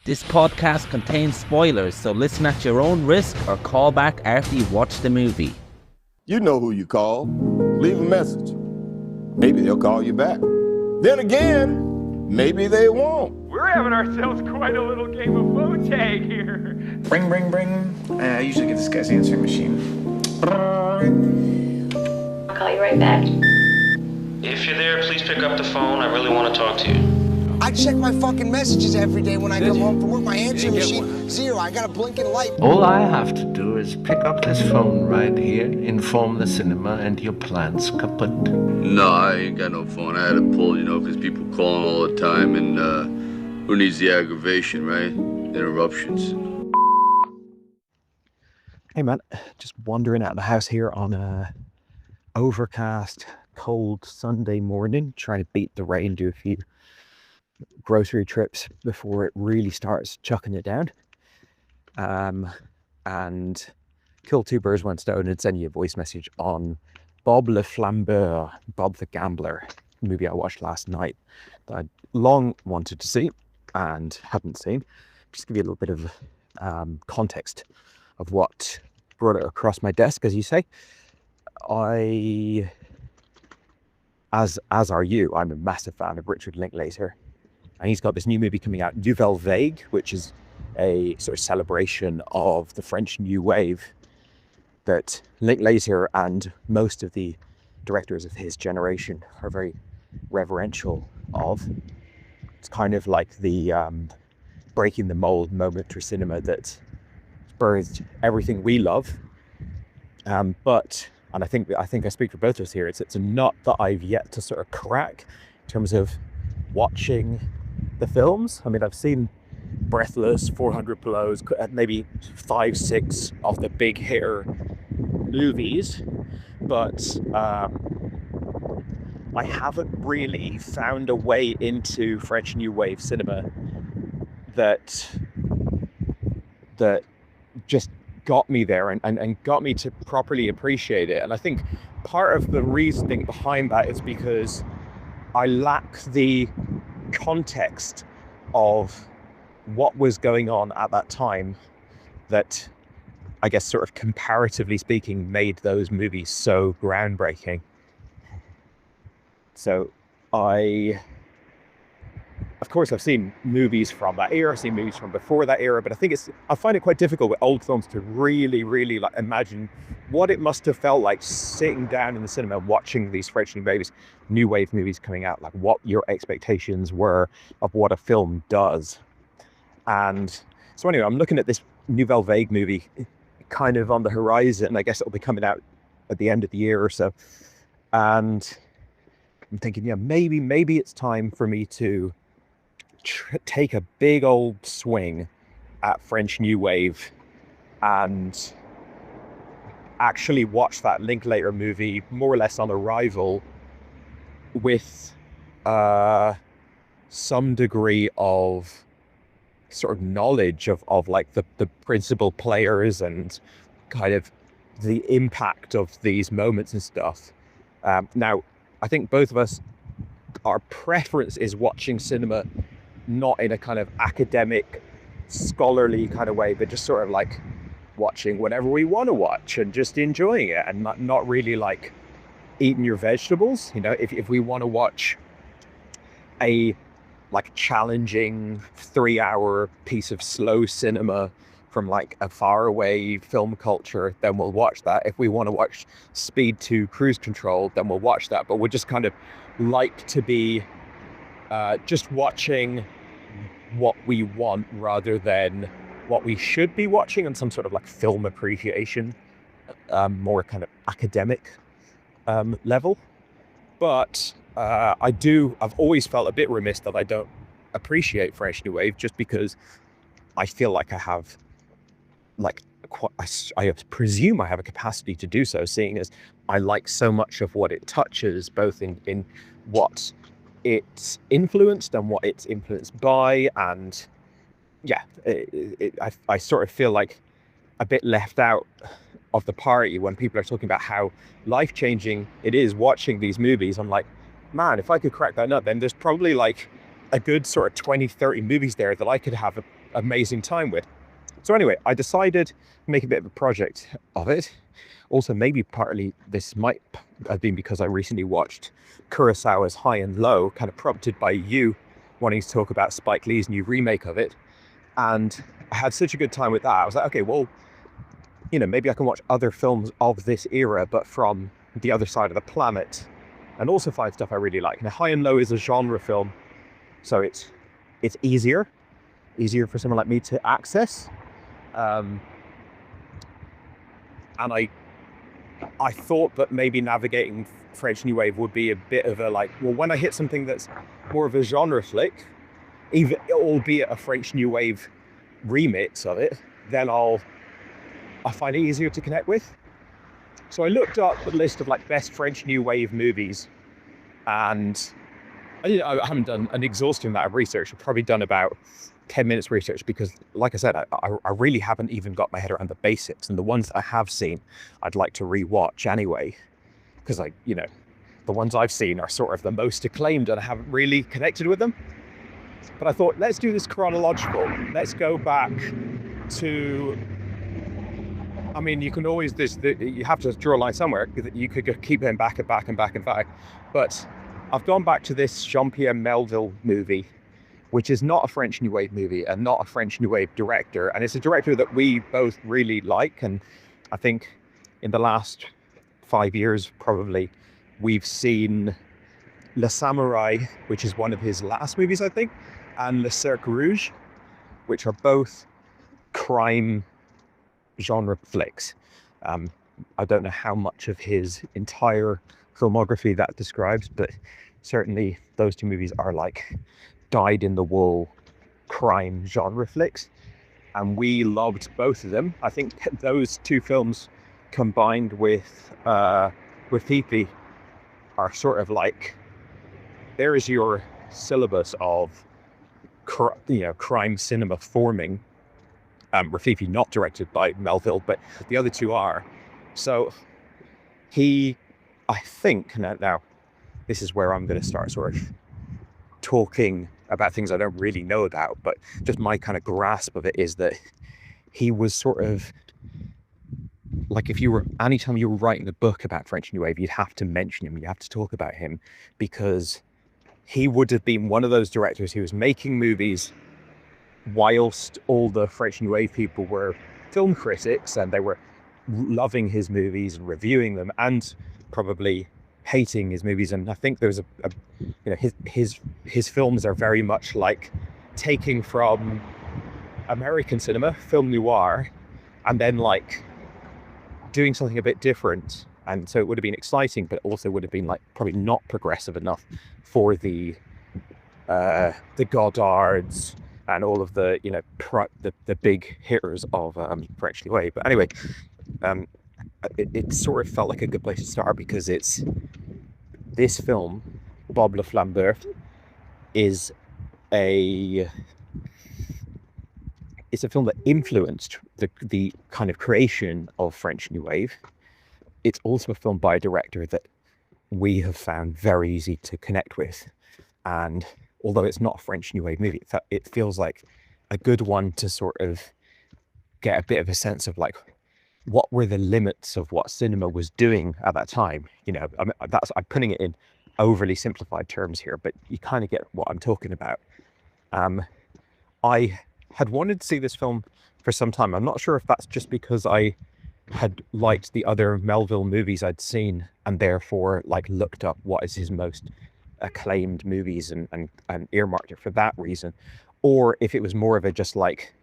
This podcast contains spoilers, so listen at your own risk or call back after you've watched the movie. You know who you call. Leave a message. Maybe they'll call you back. Then again, maybe they won't. We're having ourselves quite a little game of phone tag here. Ring, ring, ring. I usually get this guy's answering machine. I'll call you right back. If you're there, please pick up the phone. I really want to talk to you. I check my fucking messages every day when I come home from work. My answering machine, zero. I got a blinking light. All I have to do is pick up this phone right here, inform the cinema, and your plan's kaput. No, I ain't got no phone. I had to pull, because people calling all the time, and who needs the aggravation, right? Interruptions. Hey man, just wandering out of the house here on a overcast, cold Sunday morning, trying to beat the rain, do a few grocery trips before it really starts chucking it down. And kill two birds, one stone, and send you a voice message on Bob le Flambeur, Bob the Gambler, movie I watched last night that I'd long wanted to see and hadn't seen. Just give you a little bit of context of what brought it across my desk, as you say. As are you, I'm a massive fan of Richard Linklater. And he's got this new movie coming out, Nouvelle Vague, which is a sort of celebration of the French New Wave that Linklater and most of the directors of his generation are very reverential of. It's kind of like the breaking the mold moment for cinema that birthed everything we love. But I think I speak for both of us here, it's a nut that I've yet to sort of crack in terms of watching the films. I mean, I've seen Breathless, 400 Blows, maybe 5-6 of the big hair movies, but I haven't really found a way into French New Wave cinema that just got me there and got me to properly appreciate it. And I think part of the reasoning behind that is because I lack the context of what was going on at that time that, I guess, sort of comparatively speaking, made those movies so groundbreaking. So of course, I've seen movies from that era, I've seen movies from before that era, but I find it quite difficult with old films to really, really like imagine what it must have felt like sitting down in the cinema watching these French New Wave movies coming out, like what your expectations were of what a film does. And so anyway, I'm looking at this Nouvelle Vague movie kind of on the horizon. I guess it'll be coming out at the end of the year or so. And I'm thinking, maybe it's time for me to take a big old swing at French New Wave and actually watch that Linklater movie more or less on arrival with some degree of sort of knowledge of like the principal players and kind of the impact of these moments and stuff. Now, I think both of us, our preference is watching cinema not in a kind of academic, scholarly kind of way, but just sort of like watching whatever we want to watch and just enjoying it and not really like eating your vegetables. If we want to watch a like challenging 3-hour piece of slow cinema from like a faraway film culture, then we'll watch that. If we want to watch Speed 2 Cruise Control, then we'll watch that. But we're just kind of like to be just watching what we want rather than what we should be watching on some sort of like film appreciation, more kind of academic level. But I've always felt a bit remiss that I don't appreciate French New Wave, just because I feel like I have I presume I have a capacity to do so, seeing as I like so much of what it touches, both in what it's influenced and what it's influenced by. And yeah, I sort of feel like a bit left out of the party when people are talking about how life-changing it is watching these movies. I'm like, man, if I could crack that nut, then there's probably like a good sort of 20, 30 movies there that I could have amazing time with. So anyway, I decided to make a bit of a project of it. Also, maybe partly this might have been because I recently watched Kurosawa's High and Low, kind of prompted by you wanting to talk about Spike Lee's new remake of it. And I had such a good time with that. I was like, okay, well, maybe I can watch other films of this era, but from the other side of the planet, and also find stuff I really like. Now, High and Low is a genre film, so it's easier for someone like me to access. And I thought that maybe navigating French New Wave would be a bit of a when I hit something that's more of a genre flick, even albeit a French New Wave remix of it, then I find it easier to connect with. So I looked up the list of best French New Wave movies, and I haven't done an exhaustive amount of research. I've probably done about 10 minutes research because, like I said, I really haven't even got my head around the basics, and the ones that I have seen I'd like to rewatch anyway, because the ones I've seen are sort of the most acclaimed and I haven't really connected with them. But I thought, let's do this chronological. Let's go back to, you can always, you have to draw a line somewhere. You could keep going back and back and back and back, but I've gone back to this Jean-Pierre Melville movie, which is not a French New Wave movie and not a French New Wave director. And it's a director that we both really like. And I think in the last 5 years, probably, we've seen Le Samouraï, which is one of his last movies, I think, and Le Cercle Rouge, which are both crime genre flicks. I don't know how much of his entire filmography that describes, but certainly those two movies are dyed-in-the-wool crime genre flicks, and we loved both of them. I think those two films combined with Fifi are sort of there is your syllabus of crime cinema forming. Rafifi not directed by Melville, but the other two are. So I think now this is where I'm going to start sort of talking about things I don't really know about, but just my kind of grasp of it is that he was sort of anytime you were writing a book about French New Wave, you'd have to mention him, you have to talk about him, because he would have been one of those directors who was making movies whilst all the French New Wave people were film critics and they were loving his movies and reviewing them and probably hating his movies. And I think there's his films are very much taking from American cinema, film noir, and then doing something a bit different. And so it would have been exciting, but also would have been probably not progressive enough for the Godards and all of the the big hitters of French New Wave. But anyway, it sort of felt like a good place to start, because it's this film, Bob le Flambeur, is it's a film that influenced the kind of creation of French New Wave. It's also a film by a director that we have found very easy to connect with. And although it's not a French New Wave movie, it feels like a good one to sort of get a bit of a sense of what were the limits of what cinema was doing at that time. I'm putting it in overly simplified terms here, but you kind of get what I'm talking about. I had wanted to see this film for some time. I'm not sure if that's just because I had liked the other Melville movies I'd seen and therefore looked up what is his most acclaimed movies and earmarked it for that reason, or if it was more of a just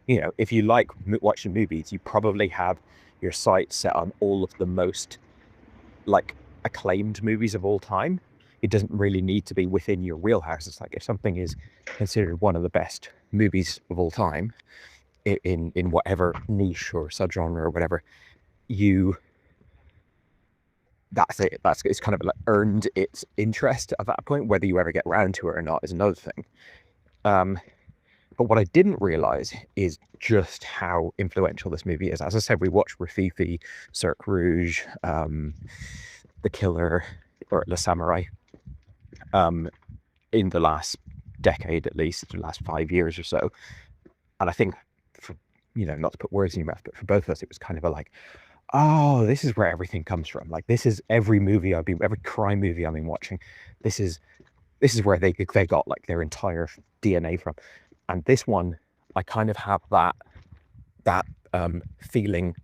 if you like watching movies, you probably have your sights set on all of the most acclaimed movies of all time. It doesn't really need to be within your wheelhouse. It's if something is considered one of the best movies of all time in whatever niche or subgenre or whatever, that's it. It's kind of earned its interest at that point. Whether you ever get around to it or not is another thing. But what I didn't realize is just how influential this movie is. As I said, we watched Rafifi, Cercle Rouge, The Killer, or Le Samouraï, in the last decade, at least the last 5 years or so. And I think, for, not to put words in your mouth, but for both of us, it was kind of a like, oh, this is where everything comes from. Like, this is every crime movie I've been watching. This is where they got like their entire DNA from. And this one, I kind of have that feeling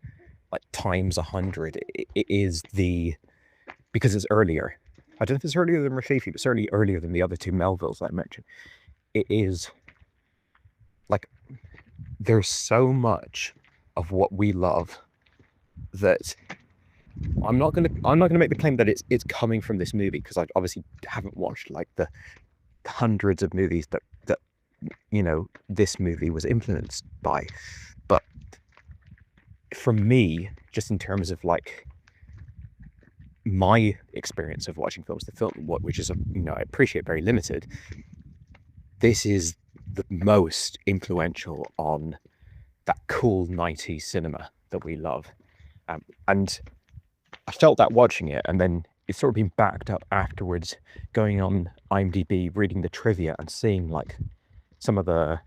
like times 100. It is because it's earlier. I don't know if it's earlier than Rafifi, but certainly earlier than the other two Melvilles I mentioned. It is like there's so much of what we love that I'm not gonna make the claim that it's coming from this movie, because I obviously haven't watched like the hundreds of movies that this movie was influenced by. But for me, just in terms of like my experience of watching films, which is I appreciate very limited, this is the most influential on that cool 90s cinema that we love. And I felt that watching it, and then it's sort of been backed up afterwards, going on IMDb, reading the trivia and seeing like some of the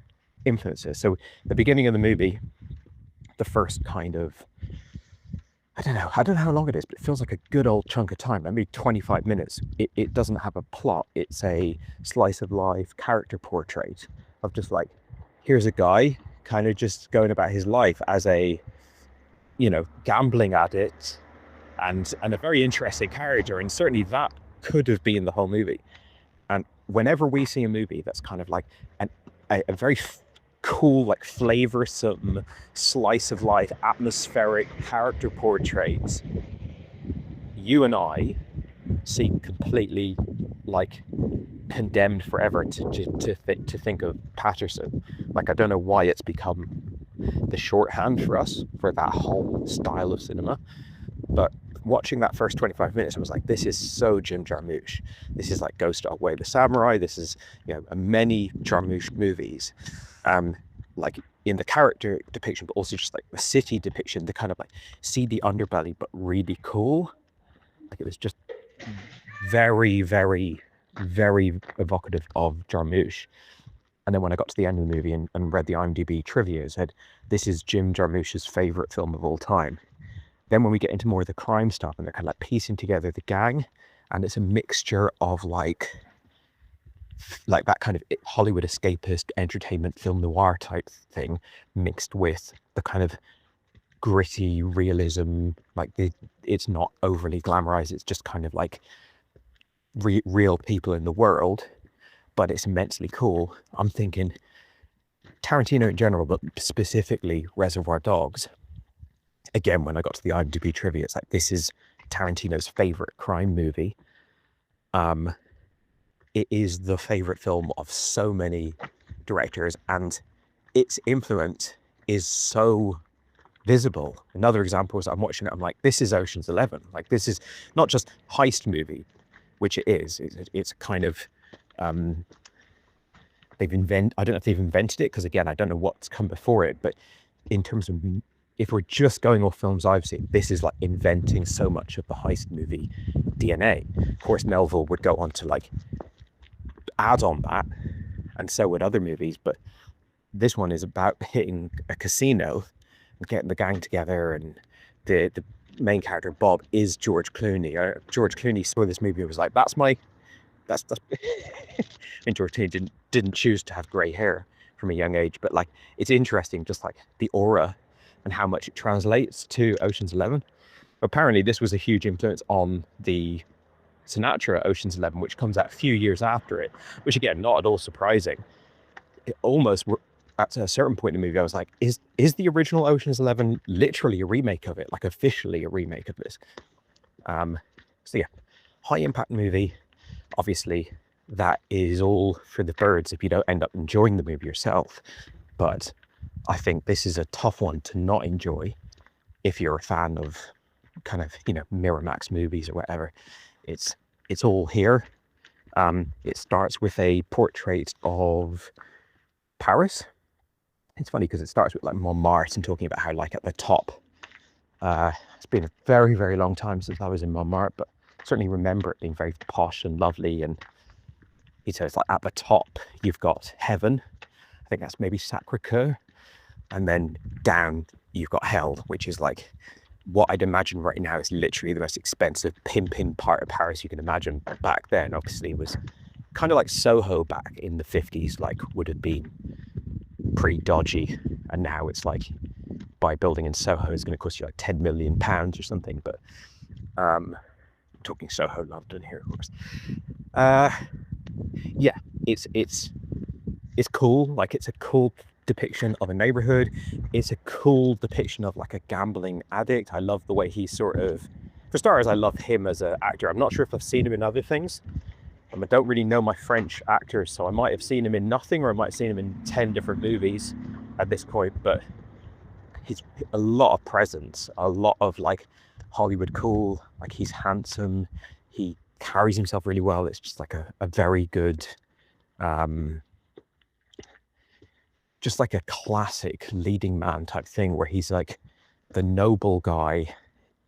influences. So the beginning of the movie, the first kind of, I don't know how long it is, but it feels like a good old chunk of time, maybe 25 minutes. It doesn't have a plot. It's a slice of life character portrait of just like, here's a guy kind of just going about his life as a, gambling addict and a very interesting character. And certainly that could have been the whole movie. And whenever we see a movie that's kind of like a very cool, like flavorsome slice of life, atmospheric character portraits, you and I see completely like condemned forever to think of Patterson. Like, I don't know why it's become the shorthand for us for that whole style of cinema, but watching that first 25 minutes, I was like, this is so Jim Jarmusch. This is like Ghost Dog Way the Samurai. This is, many Jarmusch movies, like in the character depiction, but also just like the city depiction, the kind of like seedy underbelly, but really cool. Like, it was just very, very, very evocative of Jarmusch. And then when I got to the end of the movie and read the IMDb trivia, it said, this is Jim Jarmusch's favorite film of all time. Then when we get into more of the crime stuff, and they're kind of like piecing together the gang, and it's a mixture of like that kind of Hollywood escapist entertainment film noir type thing, mixed with the kind of gritty realism. Like, it's not overly glamorized. It's just kind of like real people in the world, but it's immensely cool. I'm thinking Tarantino in general, but specifically Reservoir Dogs. Again, when I got to the IMDb trivia, it's like, this is Tarantino's favorite crime movie. It is the favorite film of so many directors, and its influence is so visible. Another example is I'm watching it, I'm like, this is Ocean's 11. Like, this is not just heist movie, which it is. It's kind of, I don't know if they've invented it, because again, I don't know what's come before it, but in terms of, if we're just going off films I've seen, this is like inventing so much of the heist movie DNA. Of course, Melville would go on to like add on that, and so would other movies, but this one is about hitting a casino and getting the gang together, and the main character, Bob, is George Clooney. George Clooney saw this movie and was like, that's and George Clooney didn't choose to have grey hair from a young age, but like, it's interesting just like the aura and how much it translates to Ocean's 11. Apparently this was a huge influence on the Sinatra Ocean's 11, which comes out a few years after it, which again, not at all surprising. It almost, at a certain point in the movie, I was like, is the original Ocean's 11 literally a remake of it, like officially a remake of this? So yeah, high impact movie. Obviously that is all for the birds if you don't end up enjoying the movie yourself, but I think this is a tough one to not enjoy if you're a fan of kind of, Miramax movies or whatever. It's all here. It starts with a portrait of Paris. It's funny because it starts with like Montmartre and talking about how like at the top, it's been a very, very long time since I was in Montmartre, but I certainly remember it being very posh and lovely. And it's like at the top, you've got heaven. I think that's maybe Sacré-Cœur. and then down you've got hell, which is like what I'd imagine right now is literally the most expensive pimping part of Paris you can imagine. Back then, obviously, it was kind of like Soho back in the 50s, like would have been pretty dodgy. And now it's like, buy a building in Soho is going to cost you like £10 million or something. But talking Soho, London here, of course. Yeah, it's cool. Like, it's a cool depiction of a neighborhood. It's a cool depiction of like a gambling addict. I love the way he sort of, for starters, I love him as an actor. I'm not sure if I've seen him in other things. I don't really know my French actors, so I might have seen him in nothing, or I might have seen him in 10 different movies at this point. But he's a lot of presence, a lot of like Hollywood cool. Like, he's handsome, he carries himself really well. It's just like a very good just like a classic leading man type thing, where he's like the noble guy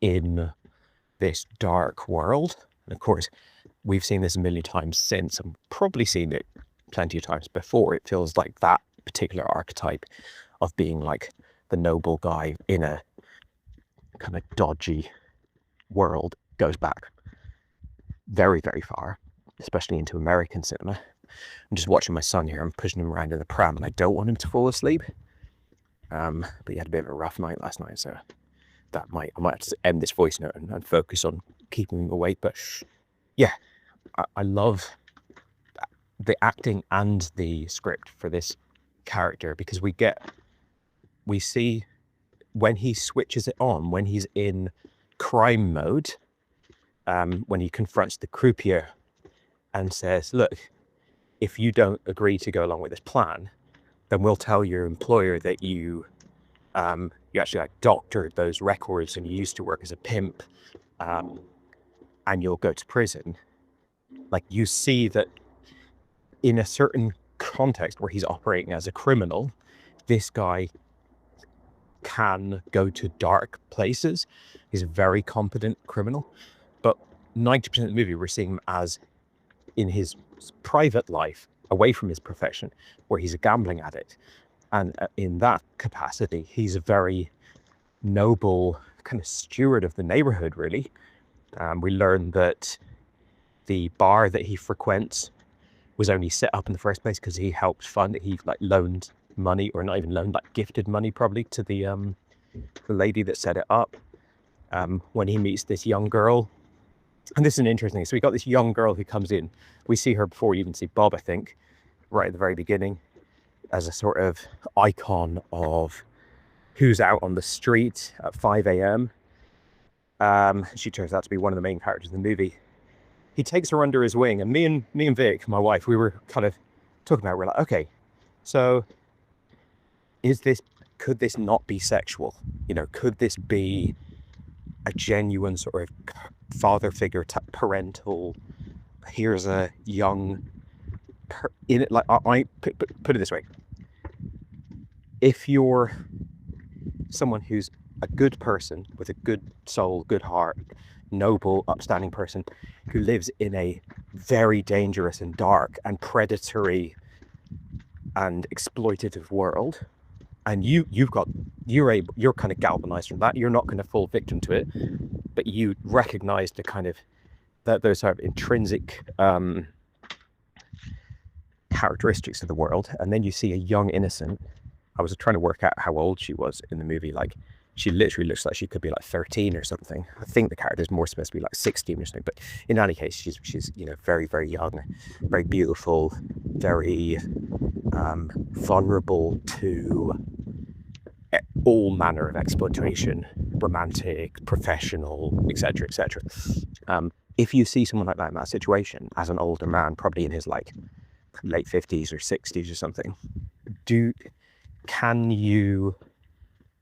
in this dark world. And of course, we've seen this a million times since, and probably seen it plenty of times before. It feels like that particular archetype of being like the noble guy in a kind of dodgy world goes back very, very far, especially into American cinema. I'm just watching my son here. I'm pushing him around in the pram, and I don't want him to fall asleep. But he had a bit of a rough night last night, so I might have to end this voice note and focus on keeping him awake. But yeah, I love the acting and the script for this character, because we see when he switches it on, when he's in crime mode, when he confronts the croupier and says, look, if you don't agree to go along with this plan, then we'll tell your employer that you actually like doctored those records and you used to work as a pimp, and you'll go to prison. Like, you see that in a certain context where he's operating as a criminal, this guy can go to dark places. He's a very competent criminal, but 90% of the movie we're seeing him as in his private life, away from his profession, where he's a gambling addict. And in that capacity, he's a very noble kind of steward of the neighborhood, really. We learn that the bar that he frequents was only set up in the first place because he helped fund it. He like loaned money, or not even loaned, like gifted money probably to the lady that set it up. When he meets this young girl, and this is an interesting thing. So we got this young girl who comes in. We see her before you even see Bob, I think, right at the very beginning, as a sort of icon of who's out on the street at 5 a.m. She turns out to be one of the main characters in the movie. He takes her under his wing, and me and Vic, my wife, we were kind of talking about it. We're like, okay, so could this not be sexual? You know, could this be a genuine sort of father figure, parental? Here's a young in it. Like, I put it this way: if you're someone who's a good person with a good soul, good heart, noble, upstanding person who lives in a very dangerous and dark and predatory and exploitative world, and you're kind of galvanized from that. You're not going to fall victim to it, but you recognize the kind of those sort of intrinsic characteristics of the world. And then you see a young innocent. I was trying to work out how old she was in the movie. Like, she literally looks like she could be like 13 or something. I think the character's more supposed to be like 16 or something. But in any case, she's very, very young, very beautiful, very vulnerable to all manner of exploitation, romantic, professional, etc., etc. If you see someone like that in that situation, as an older man, probably in his like late 50s or 60s or something, can you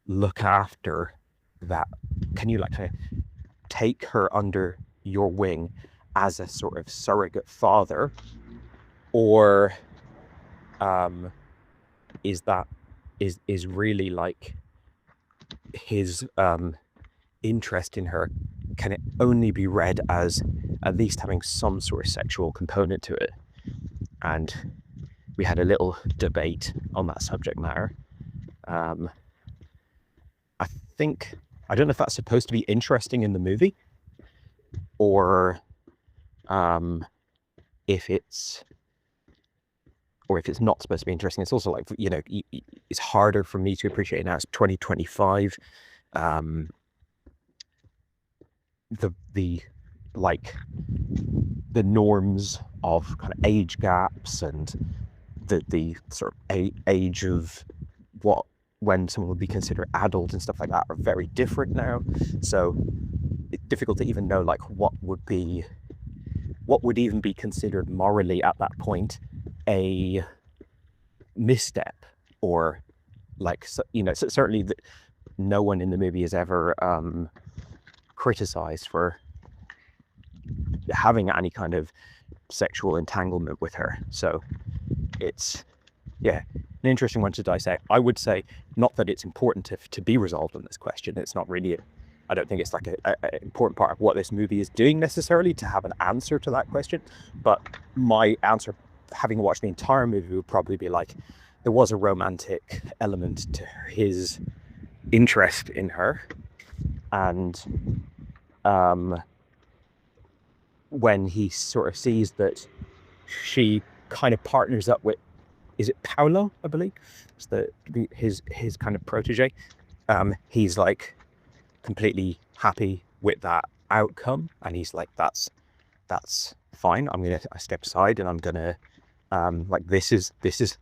look after that? Can you like kind of take her under your wing as a sort of surrogate father, or is really like his interest in her, can it only be read as at least having some sort of sexual component to it? And we had a little debate on that subject matter. I think, I don't know if that's supposed to be interesting in the movie, or if it's not supposed to be interesting. It's also like, you know, it's harder for me to appreciate now. It's 2025. The like the norms of kind of age gaps and the sort of age of when someone would be considered adult and stuff like that are very different now. So it's difficult to even know like what would even be considered morally at that point a misstep, or like, you know, certainly no one in the movie is ever criticized for having any kind of sexual entanglement with her. So it's, yeah, an interesting one to dissect. I would say not that it's important to be resolved on this question. It's not really, I don't think it's like an important part of what this movie is doing necessarily to have an answer to that question. But my answer, having watched the entire movie, would probably be like, there was a romantic element to his interest in her. And when he sort of sees that she kind of partners up with, is it Paolo, I believe? It's his kind of protege. He's like completely happy with that outcome, and he's like, that's fine. I'm gonna step aside, and I'm gonna like, this is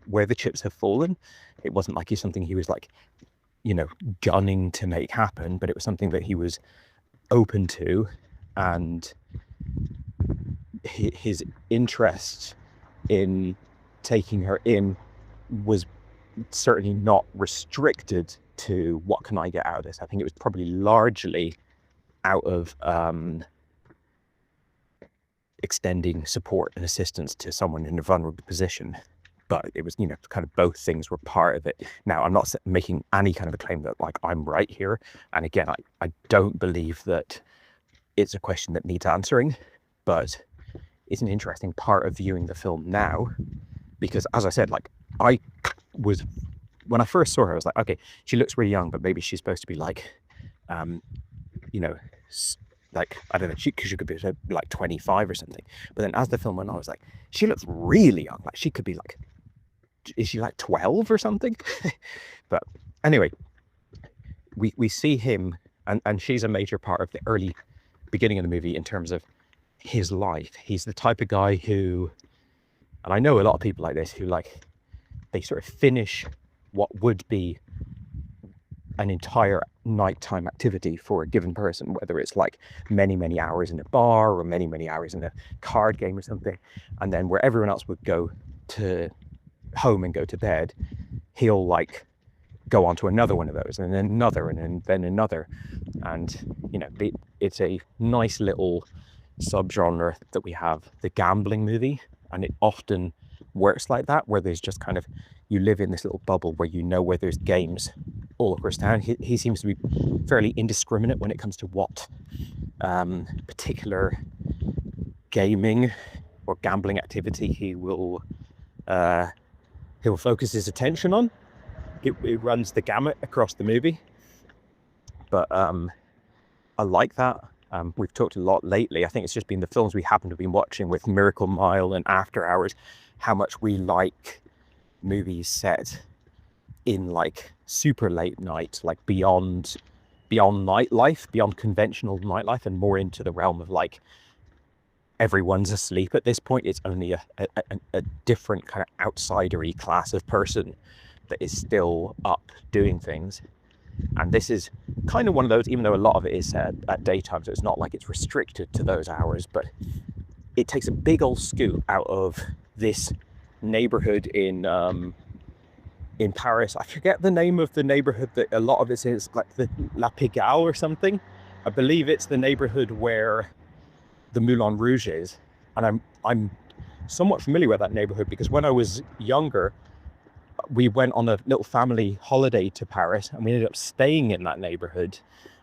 where the chips have fallen. It wasn't like something he was like, you know, gunning to make happen, but it was something that he was open to, and his interest in taking her in was certainly not restricted to what can I get out of this. I think it was probably largely out of extending support and assistance to someone in a vulnerable position. But it was, you know, kind of both things were part of it. Now, I'm not making any kind of a claim that like I'm right here. And again, I don't believe that it's a question that needs answering, but it's an interesting part of viewing the film now, because as I said, like when I first saw her, I was like, okay, she looks really young, but maybe she's supposed to be like, you know, like, I don't know, she could be like 25 or something. But then as the film went on, I was like, she looks really young. Like, she could be like, is she like 12 or something? But anyway, we see him, and she's a major part of the early beginning of the movie in terms of his life. He's the type of guy who, and I know a lot of people like this, who like, they sort of finish what would be an entire nighttime activity for a given person, whether it's like many hours in a bar or many hours in a card game or something, and then where everyone else would go to home and go to bed, he'll like go on to another one of those, and then another, and then another. And you know, it's a nice little subgenre that we have, the gambling movie, and it often works like that, where there's just kind of, you live in this little bubble where you know where there's games all across town. He seems to be fairly indiscriminate when it comes to what particular gaming or gambling activity he'll focus his attention on. It runs the gamut across the movie, but I like that. We've talked a lot lately, I think it's just been the films we happen to have been watching with Miracle Mile and After Hours, how much we like movies set in like super late night, like beyond nightlife, beyond conventional nightlife, and more into the realm of like, everyone's asleep at this point. It's only a different kind of outsidery class of person that is still up doing things. And this is kind of one of those, even though a lot of it is set at daytime, so it's not like it's restricted to those hours, but it takes a big old scoop out of this neighborhood in Paris. I forget the name of the neighborhood that a lot of it is, like the La Pigalle or something. I believe it's the neighborhood where the Moulin Rouge is, and I'm somewhat familiar with that neighborhood because when I was younger, we went on a little family holiday to Paris, and we ended up staying in that neighborhood.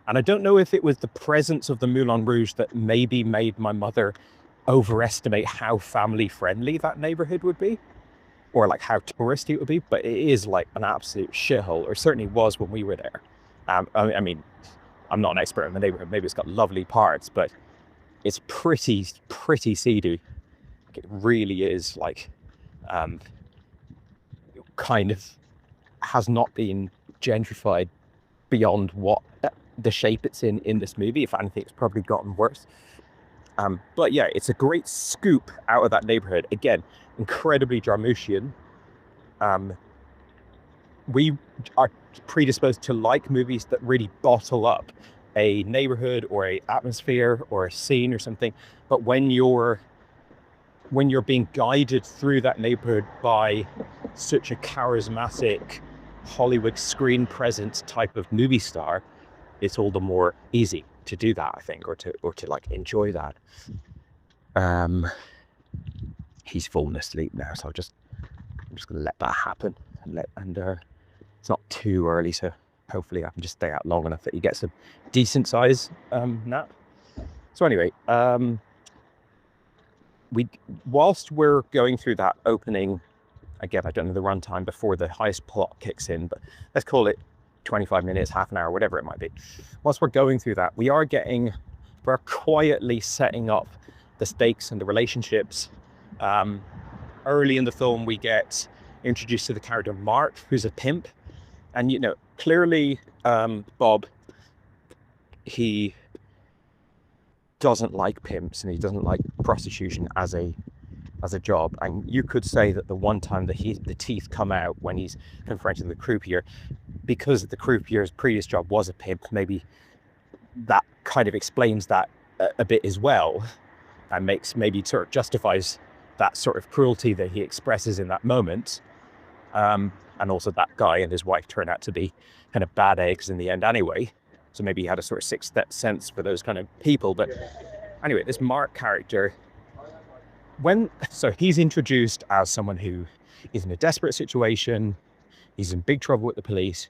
And I don't know if it was the presence of the Moulin Rouge that maybe made my mother overestimate how family friendly that neighborhood would be. or like how touristy it would be, but it is like an absolute shithole, or certainly was when we were there. I mean, I'm not an expert in the neighborhood. Maybe it's got lovely parts, but it's pretty seedy. It really is like, kind of has not been gentrified beyond what the shape it's in this movie. If anything, it's probably gotten worse. But yeah, it's a great scoop out of that neighborhood. Again, incredibly Jarmuchian. We are predisposed to like movies that really bottle up a neighborhood or a atmosphere or a scene or something. But when you're being guided through that neighborhood by such a charismatic Hollywood screen presence type of movie star, it's all the more easy to do that, I think, or to like enjoy that. He's fallen asleep now, so I'm just gonna let that happen and it's not too early, so hopefully I can just stay out long enough that he gets a decent size nap. So anyway, whilst we're going through that opening, again, I don't know the runtime before the heist plot kicks in, but let's call it 25 minutes, half an hour, whatever it might be. Once we're going through that, we're quietly setting up the stakes and the relationships. Early in the film, we get introduced to the character Mark, who's a pimp. And, you know, clearly Bob, he doesn't like pimps and he doesn't like prostitution as a job. And you could say that the one time that the teeth come out when he's confronting the croupier, because the croupier's previous job was a pimp, maybe that kind of explains that a bit as well, and maybe sort of justifies that sort of cruelty that he expresses in that moment. And also that guy and his wife turn out to be kind of bad eggs in the end anyway. So maybe he had a sort of sixth sense for those kind of people. But anyway, this Mark character, so he's introduced as someone who is in a desperate situation. He's in big trouble with the police,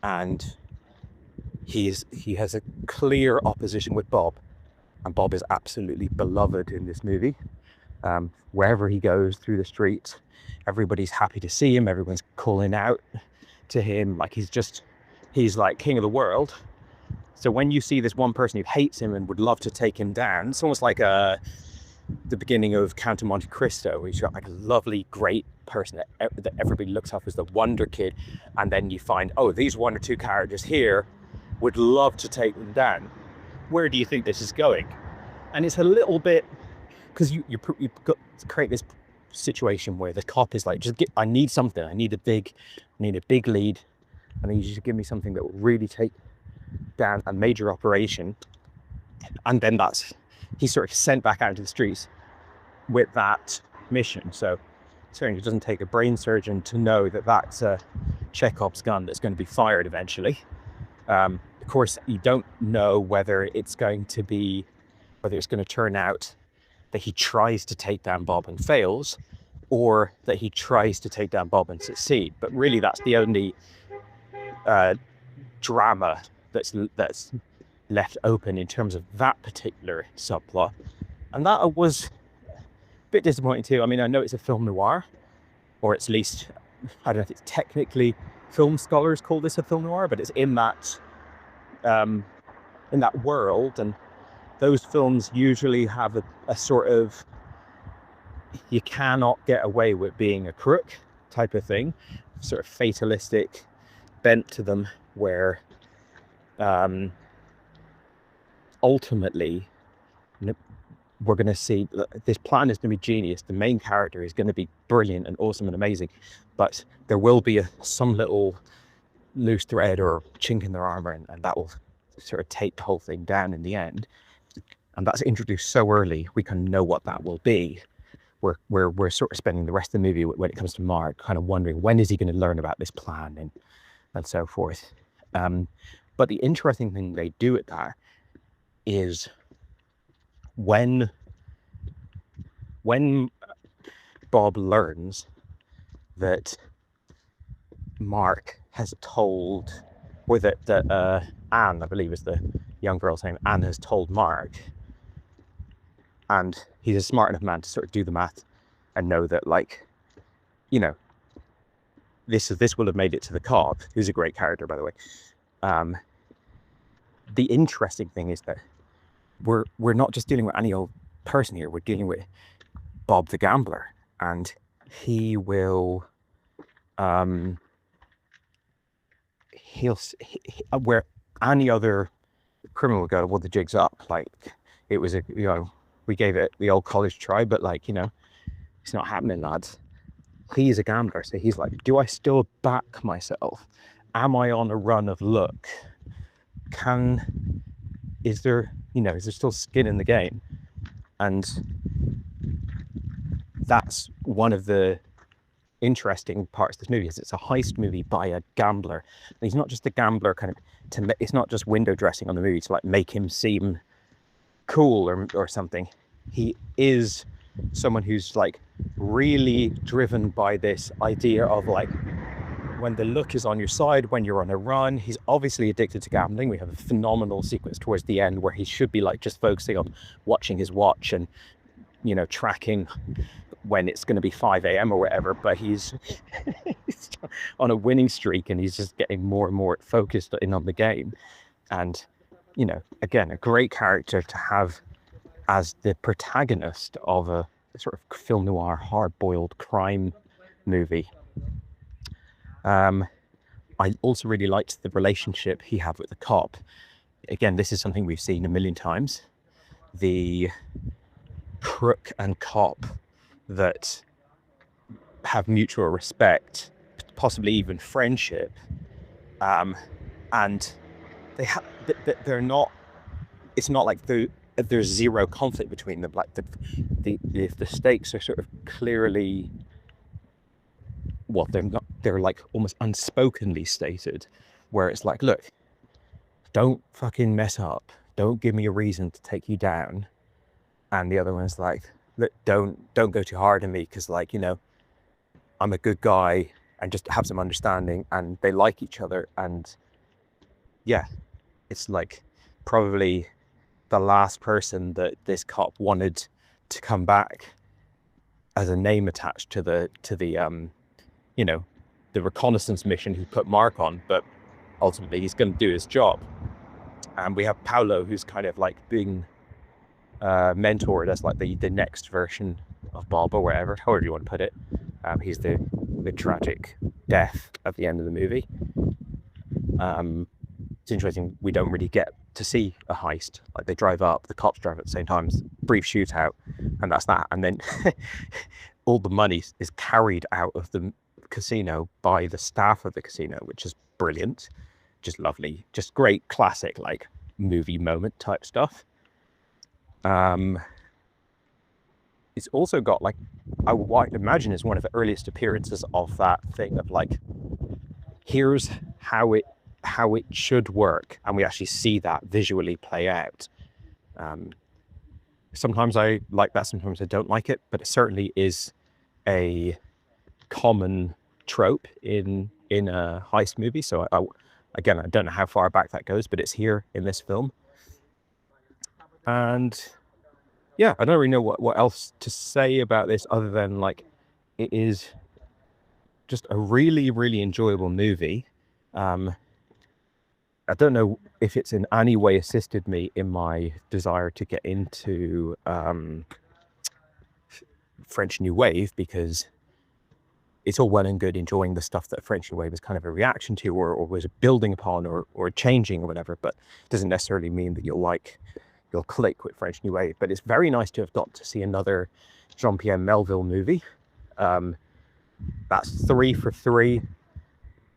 and he has a clear opposition with Bob, and Bob is absolutely beloved in this movie. Wherever he goes through the streets, everybody's happy to see him. Everyone's calling out to him like he's like king of the world. So when you see this one person who hates him and would love to take him down, it's almost like the beginning of Count of Monte Cristo, where you've got like a lovely, great person that everybody looks up as the wonder kid, and then you find, oh, these one or two characters here would love to take them down. Where do you think this is going? And it's a little bit, because you've got to create this situation where the cop is like, I need something. I need a big lead. I need you to give me something that will really take down a major operation. And then he's sort of sent back out into the streets with that mission. So certainly it doesn't take a brain surgeon to know that that's a Chekhov's gun that's going to be fired eventually. Of course, you don't know whether it's going to turn out that he tries to take down Bob and fails, or that he tries to take down Bob and succeed. But really, that's the only drama that's left open in terms of that particular subplot. And that was a bit disappointing too. I mean, I know it's a film noir, or at least, I don't know if it's technically, film scholars call this a film noir, but it's in that world. And those films usually have a sort of, you cannot get away with being a crook type of thing, sort of fatalistic bent to them, where ultimately we're going to see this plan is going to be genius. The main character is going to be brilliant and awesome and amazing, but there will be some little loose thread or chink in their armor, and that will sort of take the whole thing down in the end. And that's introduced so early, we can know what that will be. We're sort of spending the rest of the movie when it comes to Mark kind of wondering, when is he going to learn about this plan and so forth. But the interesting thing they do at that is when Bob learns that Mark has told, or that Anne, I believe is the young girl's name, Anne has told Mark, and he's a smart enough man to sort of do the math and know that, like, you know, this will have made it to the cop, who's a great character, by the way. The interesting thing is that we're not just dealing with any old person here. We're dealing with Bob the gambler, and he will, where any other criminal will go, well, the jig's up. Like, it was we gave it the old college try, but like, it's not happening, lads. He's a gambler, so he's like, do I still back myself? Am I on a run of luck? Is there still skin in the game? And that's one of the interesting parts of this movie, is it's a heist movie by a gambler. And he's not just a gambler it's not just window dressing on the movie to like make him seem cool or something. He is someone who's like really driven by this idea of like, when the luck is on your side, when you're on a run. He's obviously addicted to gambling. We have a phenomenal sequence towards the end where he should be like just focusing on watching his watch and tracking when it's going to be 5 a.m. or whatever, but he's on a winning streak, and he's just getting more and more focused in on the game. And again, a great character to have as the protagonist of a sort of film noir, hard-boiled crime movie. I also really liked the relationship he had with the cop. Again, this is something we've seen a million times. The crook and cop that have mutual respect, possibly even friendship, and they're not. It's not like there's zero conflict between them. Like the stakes are sort of clearly. Well, they're not. They're like almost unspokenly stated, where it's like, look, don't fucking mess up. Don't give me a reason to take you down. And the other one's like, look, don't go too hard on me, because like, I'm a good guy, and just have some understanding. And they like each other. And yeah, it's like probably the last person that this cop wanted to come back as a name attached to the the reconnaissance mission he put Mark on, but ultimately he's going to do his job. And we have Paolo, who's kind of like being mentored as like the next version of Bob, or whatever, however you want to put it. He's the tragic death at the end of the movie. It's interesting, we don't really get to see a heist. Like, they drive up, the cops drive at the same time, brief shootout, and that's that. And then all the money is carried out of the casino by the staff of the casino, which is brilliant, just lovely, just great classic like movie moment type stuff. It's also got like, I would imagine is one of the earliest appearances of that thing of like, here's how it should work, and we actually see that visually play out. Sometimes I like that, sometimes I don't like it, but it certainly is a common trope in a heist movie. So I don't know how far back that goes, but it's here in this film. And yeah, I don't really know what else to say about this other than like, it is just a really, really enjoyable movie. I don't know if it's in any way assisted me in my desire to get into French New Wave, because it's all well and good enjoying the stuff that French New Wave is kind of a reaction to, or was building upon, or changing or whatever, but it doesn't necessarily mean that you'll click with French New Wave. But it's very nice to have got to see another Jean-Pierre Melville movie. That's 3 for 3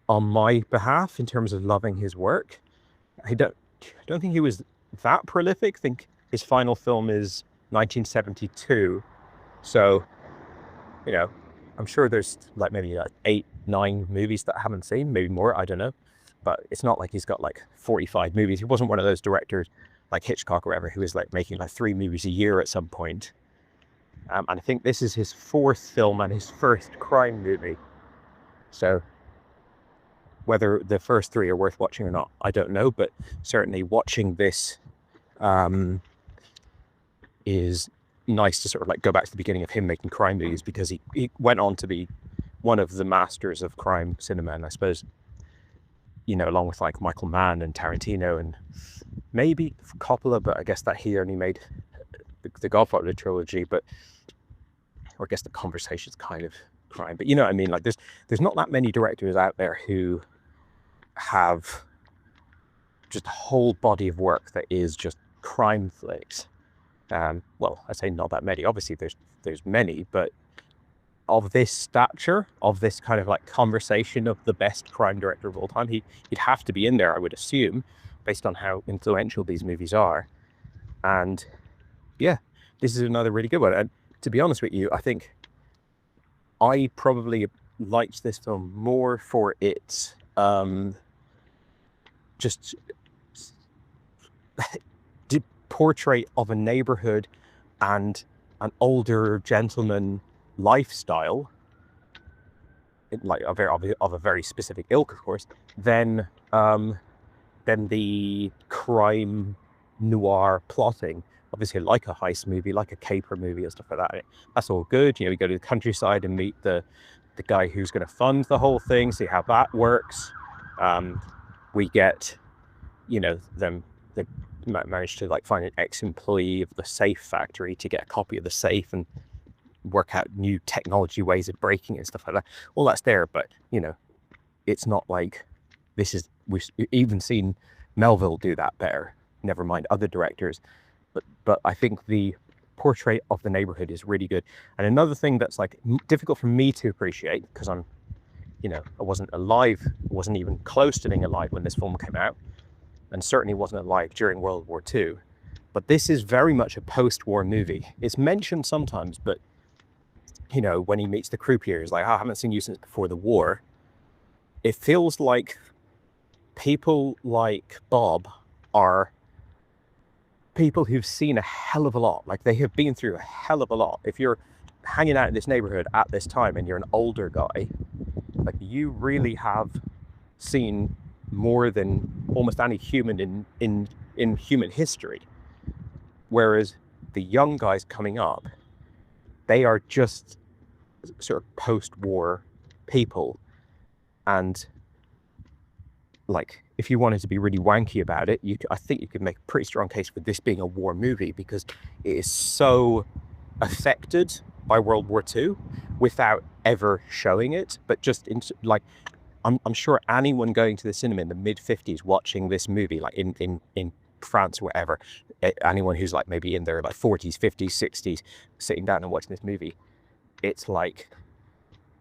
on my behalf in terms of loving his work. I don't think he was that prolific. I think his final film is 1972. So, I'm sure there's like maybe 8, 9 movies that I haven't seen, maybe more, I don't know. But it's not like he's got like 45 movies. He wasn't one of those directors like Hitchcock or whatever, who was like making like 3 movies a year at some point. And I think this is his 4th film and his first crime movie. So whether the first 3 are worth watching or not, I don't know. But certainly watching this is nice to sort of like go back to the beginning of him making crime movies, because he went on to be one of the masters of crime cinema, and I suppose, you know, along with like Michael Mann and Tarantino and maybe Coppola, but I guess that he only made the Godfather trilogy, but, or I guess The Conversation's kind of crime, but you know what I mean? Like there's not that many directors out there who have just a whole body of work that is just crime flicks. Well, I say not that many. Obviously, there's many, but of this stature, of this kind of like conversation of the best crime director of all time, he'd have to be in there, I would assume, based on how influential these movies are. And yeah, this is another really good one. And to be honest with you, I think I probably liked this film more for its just portrait of a neighborhood and an older gentleman lifestyle, like of a very specific ilk, of course, than the crime noir plotting. Obviously, like a heist movie, like a caper movie and stuff like that. That's all good. You know, we go to the countryside and meet the guy who's going to fund the whole thing, see how that works. We get, you know, they manage to like find an ex-employee of the safe factory to get a copy of the safe and work out new technology ways of breaking it and stuff like that. All that's there, but you know, it's not like we've even seen Melville do that better, never mind other directors, but I think the portrait of the neighborhood is really good. And another thing that's like difficult for me to appreciate, because I'm, you know, I wasn't even close to being alive when this film came out, and certainly wasn't alive during World War II, but this is very much a post-war movie. It's mentioned sometimes, but you know, when he meets the croupier, he's like, oh, I haven't seen you since before the war. It feels like people like Bob are people who've seen a hell of a lot. Like they have been through a hell of a lot. If you're hanging out in this neighborhood at this time and you're an older guy, like you really have seen more than almost any human in human history. Whereas the young guys coming up, they are just sort of post-war people. And like, if you wanted to be really wanky about it, I think you could make a pretty strong case for this being a war movie, because it is so affected by World War II without ever showing it. But just like, I'm sure anyone going to the cinema in the mid-50s watching this movie, like in France or whatever, anyone who's like maybe in their like 40s, 50s, 60s, sitting down and watching this movie, it's like,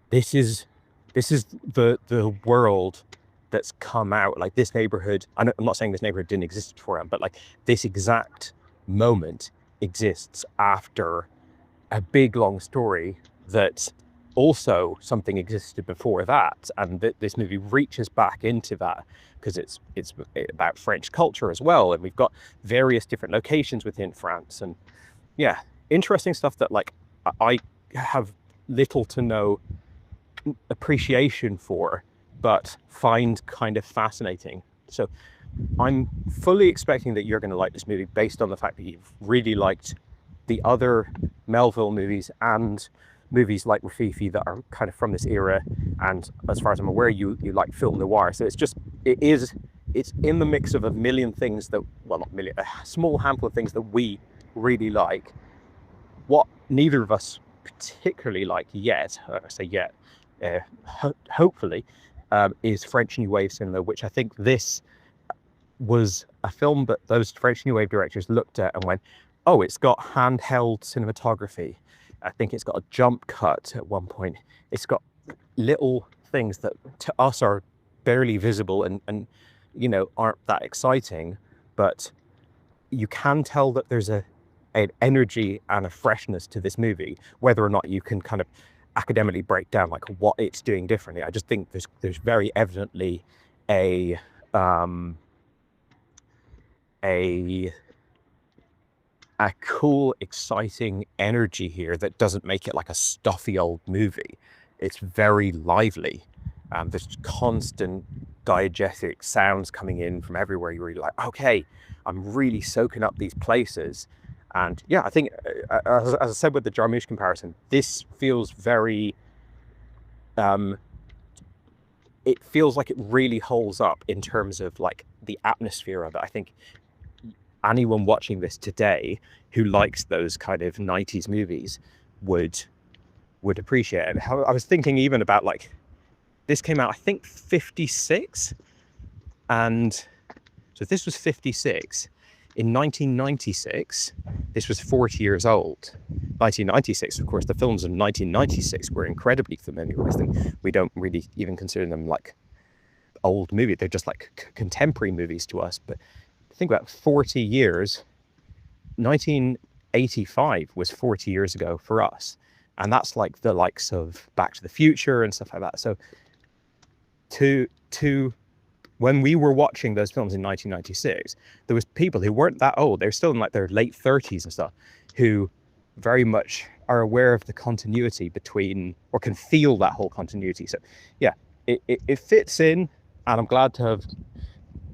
this is the world that's come out. Like this neighborhood, I'm not saying this neighborhood didn't exist beforehand, but like this exact moment exists after a big long story that also something existed before that, and that this movie reaches back into that because it's about French culture as well, and we've got various different locations within France, and yeah, interesting stuff that like I have little to no appreciation for, but find kind of fascinating. So I'm fully expecting that you're going to like this movie based on the fact that you've really liked the other Melville movies and movies like Rafifi that are kind of from this era, and as far as I'm aware, you like film noir. So it's in the mix of a million things that, well, not a million, a small handful of things that we really like. What neither of us particularly like yet, hopefully, is French New Wave cinema, which I think this was a film that those French New Wave directors looked at and went, oh, it's got handheld cinematography. I think it's got a jump cut at one point. It's got little things that to us are barely visible and you know, aren't that exciting, but you can tell that there's an energy and a freshness to this movie, whether or not you can kind of academically break down like what it's doing differently. I just think there's very evidently a cool, exciting energy here that doesn't make it like a stuffy old movie. It's very lively. There's constant diegetic sounds coming in from everywhere. You're really like, okay, I'm really soaking up these places. And yeah, I think, as I said with the Jarmusch comparison, this feels very it feels like it really holds up in terms of like the atmosphere of it. I think anyone watching this today who likes those kind of 90s movies would appreciate it. I was thinking even about like, this came out, I think 56. And so this was 56. In 1996, this was 40 years old. 1996, of course, the films of 1996 we're incredibly familiar with, and we don't really even consider them like old movies. They're just like contemporary movies to us. But think about 40 years. 1985 was 40 years ago for us. And that's like the likes of Back to the Future and stuff like that. So when we were watching those films in 1996, there was people who weren't that old. They're still in like their late 30s and stuff, who very much are aware of the continuity between, or can feel that whole continuity. So yeah, it fits in, and I'm glad to have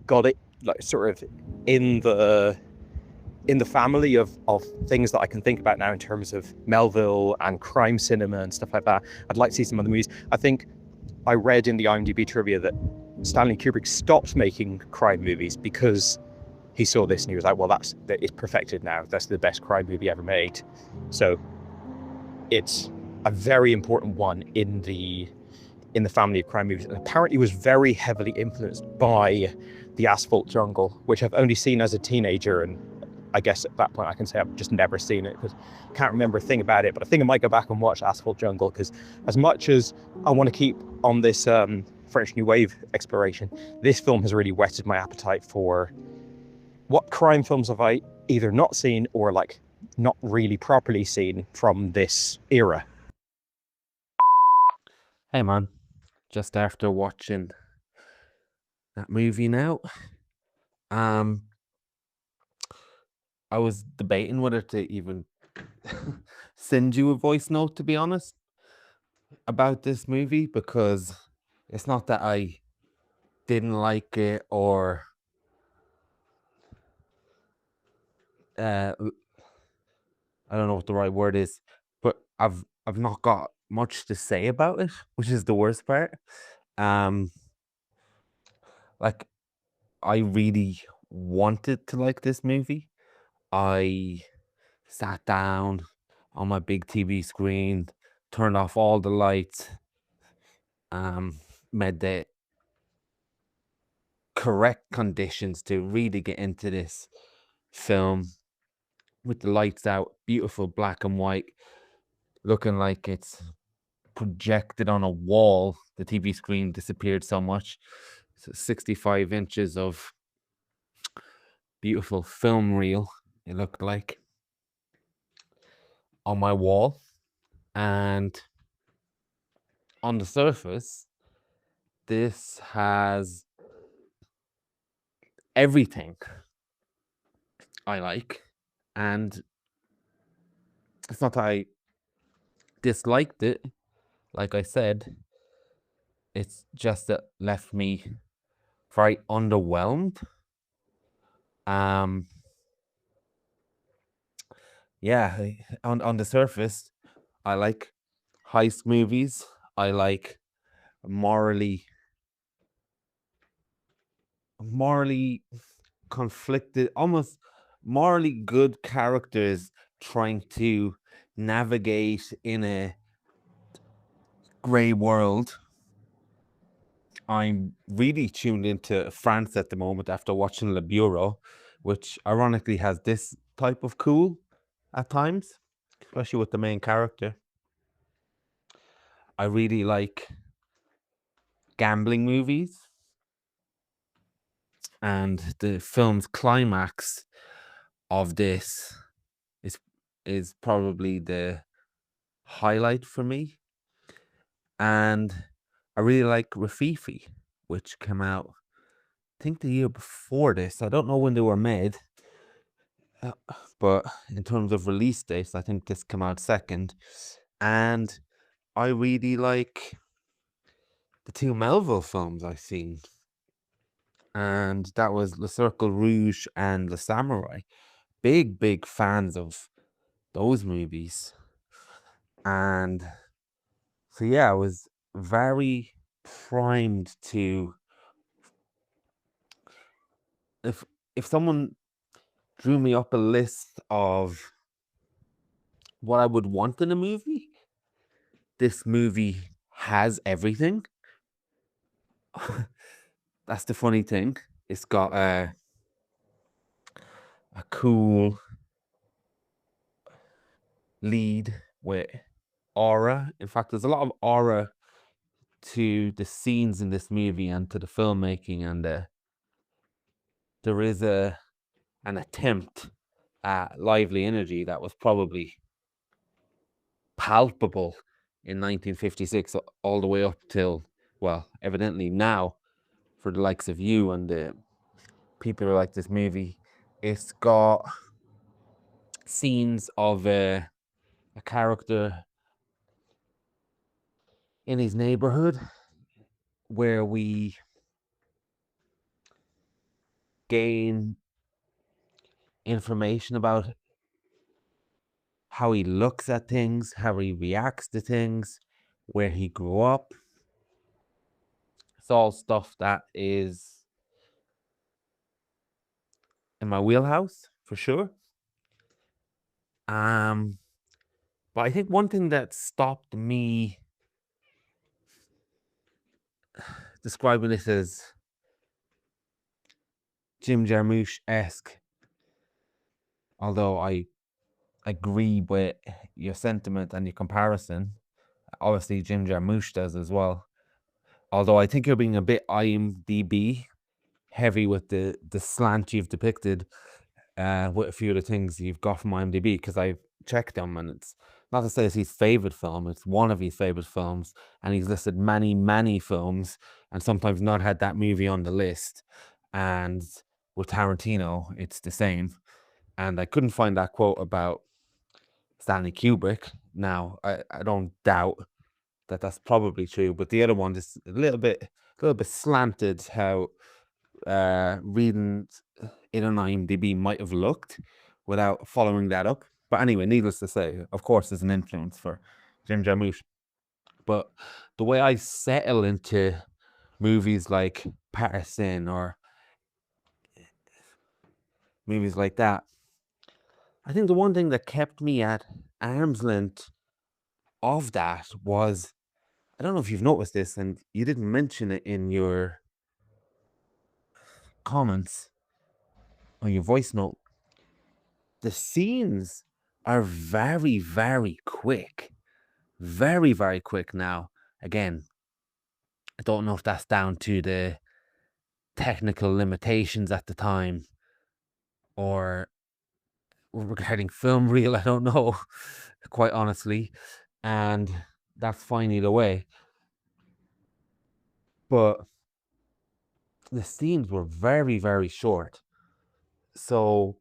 got it like sort of in the family of things that I can think about now in terms of Melville and crime cinema and stuff like that. I'd like to see some other movies. I think I read in the IMDb trivia that Stanley Kubrick stopped making crime movies because he saw this and he was like, well, it's perfected now. That's the best crime movie ever made. So it's a very important one in the family of crime movies, and apparently was very heavily influenced by The Asphalt Jungle, which I've only seen as a teenager, and I guess at that point I can say I've just never seen it because I can't remember a thing about it. But I think I might go back and watch Asphalt Jungle, because as much as I want to keep on this French New Wave exploration, this film has really whetted my appetite for what crime films have I either not seen or like not really properly seen from this era. Hey man, just after watching that movie now, I was debating whether to even send you a voice note, to be honest, about this movie, because it's not that I didn't like it or I don't know what the right word is, but I've not got much to say about it, which is the worst part. Like, I really wanted to like this movie. I sat down on my big TV screen, turned off all the lights, made the correct conditions to really get into this film with the lights out, beautiful black and white, looking like it's projected on a wall. The TV screen disappeared so much. So 65 inches of beautiful film reel, it looked like, on my wall. And on the surface, this has everything I like. And it's not that I disliked it, like I said, it's just that left me very underwhelmed. Yeah, on the surface, I like heist movies. I like morally conflicted, almost morally good characters trying to navigate in a grey world. I'm really tuned into France at the moment after watching Le Bureau, which ironically has this type of cool at times, especially with the main character. I really like gambling movies, and the film's climax of this is probably the highlight for me. And I really like Rafifi, which came out, I think, the year before this. I don't know when they were made, but in terms of release dates, I think this came out second. And I really like the two Melville films I've seen, and that was Le Cercle Rouge and Le Samurai. Big fans of those movies. And so yeah, I was very primed to, if someone drew me up a list of what I would want in a movie, this movie has everything. That's the funny thing. It's got a cool lead with aura. In fact, there's a lot of aura to the scenes in this movie and to the filmmaking, and there is an attempt at lively energy that was probably palpable in 1956 all the way up till, well, evidently now, for the likes of you and the people who like this movie. It's got scenes of a character in his neighborhood where we gain information about how he looks at things, how he reacts to things, where he grew up. It's all stuff that is in my wheelhouse for sure. But I think one thing that stopped me describing this as Jim Jarmusch-esque, although I agree with your sentiment and your comparison, obviously Jim Jarmusch does as well. Although I think you're being a bit IMDb heavy with the slant you've depicted with a few of the things you've got from IMDb, because I've checked them, and it's not to say it's his favorite film, it's one of his favorite films, and he's listed many films and sometimes not had that movie on the list. And with Tarantino, it's the same. And I couldn't find that quote about Stanley Kubrick. Now, I don't doubt that that's probably true, but the other one is a little bit slanted how reading it on IMDb might have looked without following that up. But anyway, needless to say, of course, there's an influence for Jim Jarmusch. But the way I settle into movies like Partisan or movies like that, I think the one thing that kept me at arm's length of that was, I don't know if you've noticed this, and you didn't mention it in your comments or your voice note, the scenes are very quick. Very quick. Now, again, I don't know if that's down to the technical limitations at the time or regarding film reel, I don't know, quite honestly. And that's fine either way. But the scenes were very short. So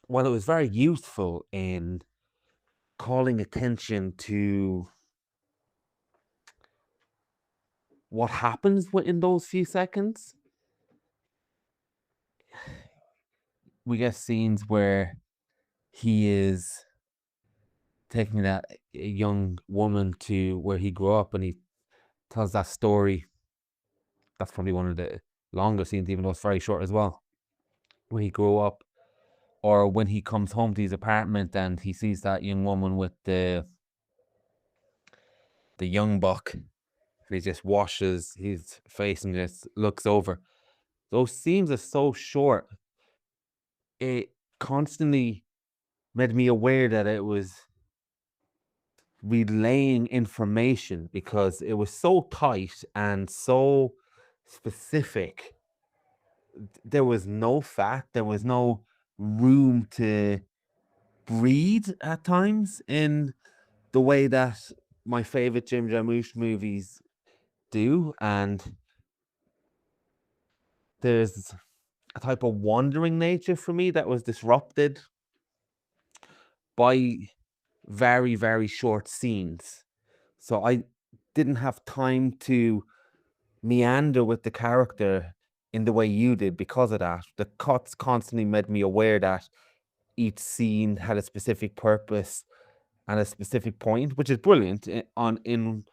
while it was very useful in calling attention to what happens within those few seconds, we get scenes where he is taking that young woman to where he grew up, and he tells that story. That's probably one of the longer scenes, even though it's very short as well, when he grew up. Or when he comes home to his apartment and he sees that young woman with the young buck, and he just washes his face and just looks over. Those scenes are so short. It constantly made me aware that it was relaying information because it was so tight and so specific. There was no fat, there was no room to breathe at times in the way that my favorite Jim Jarmusch movies do. And there's a type of wandering nature for me that was disrupted by very short scenes. So I didn't have time to meander with the character in the way you did because of that. The cuts constantly made me aware that each scene had a specific purpose and a specific point, which is brilliant in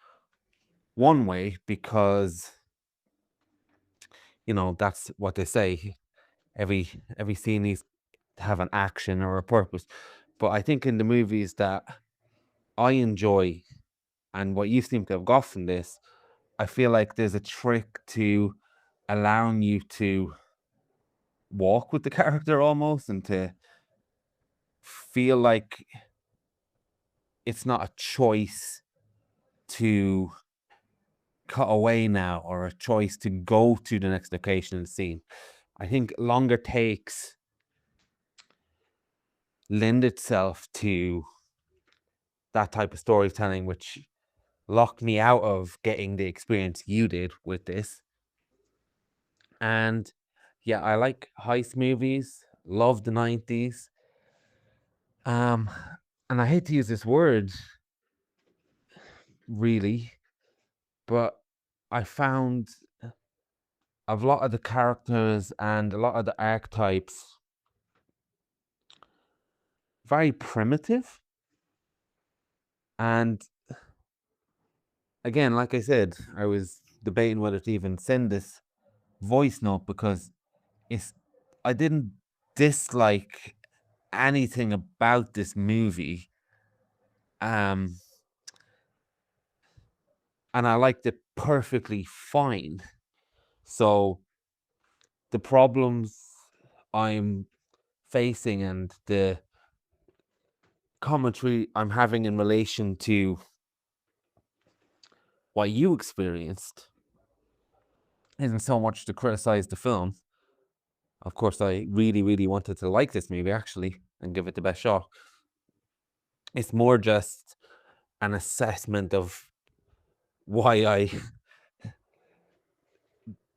one way because, you know, that's what they say. Every scene needs to have an action or a purpose. But I think in the movies that I enjoy and what you seem to have got from this, I feel like there's a trick to allowing you to walk with the character almost and to feel like it's not a choice to cut away now or a choice to go to the next location and scene. I think longer takes lend itself to that type of storytelling, which locked me out of getting the experience you did with this. And yeah, I like heist movies, love the 90s. And I hate to use this word really, but I found a lot of the characters and a lot of the archetypes very primitive. And again, like I said, I was debating whether to even send this voice note because I didn't dislike anything about this movie. And I liked it perfectly fine. So the problems I'm facing and the commentary I'm having in relation to what you experienced isn't so much to criticize the film. Of course, I really, really wanted to like this movie actually and give it the best shot. It's more just an assessment of why I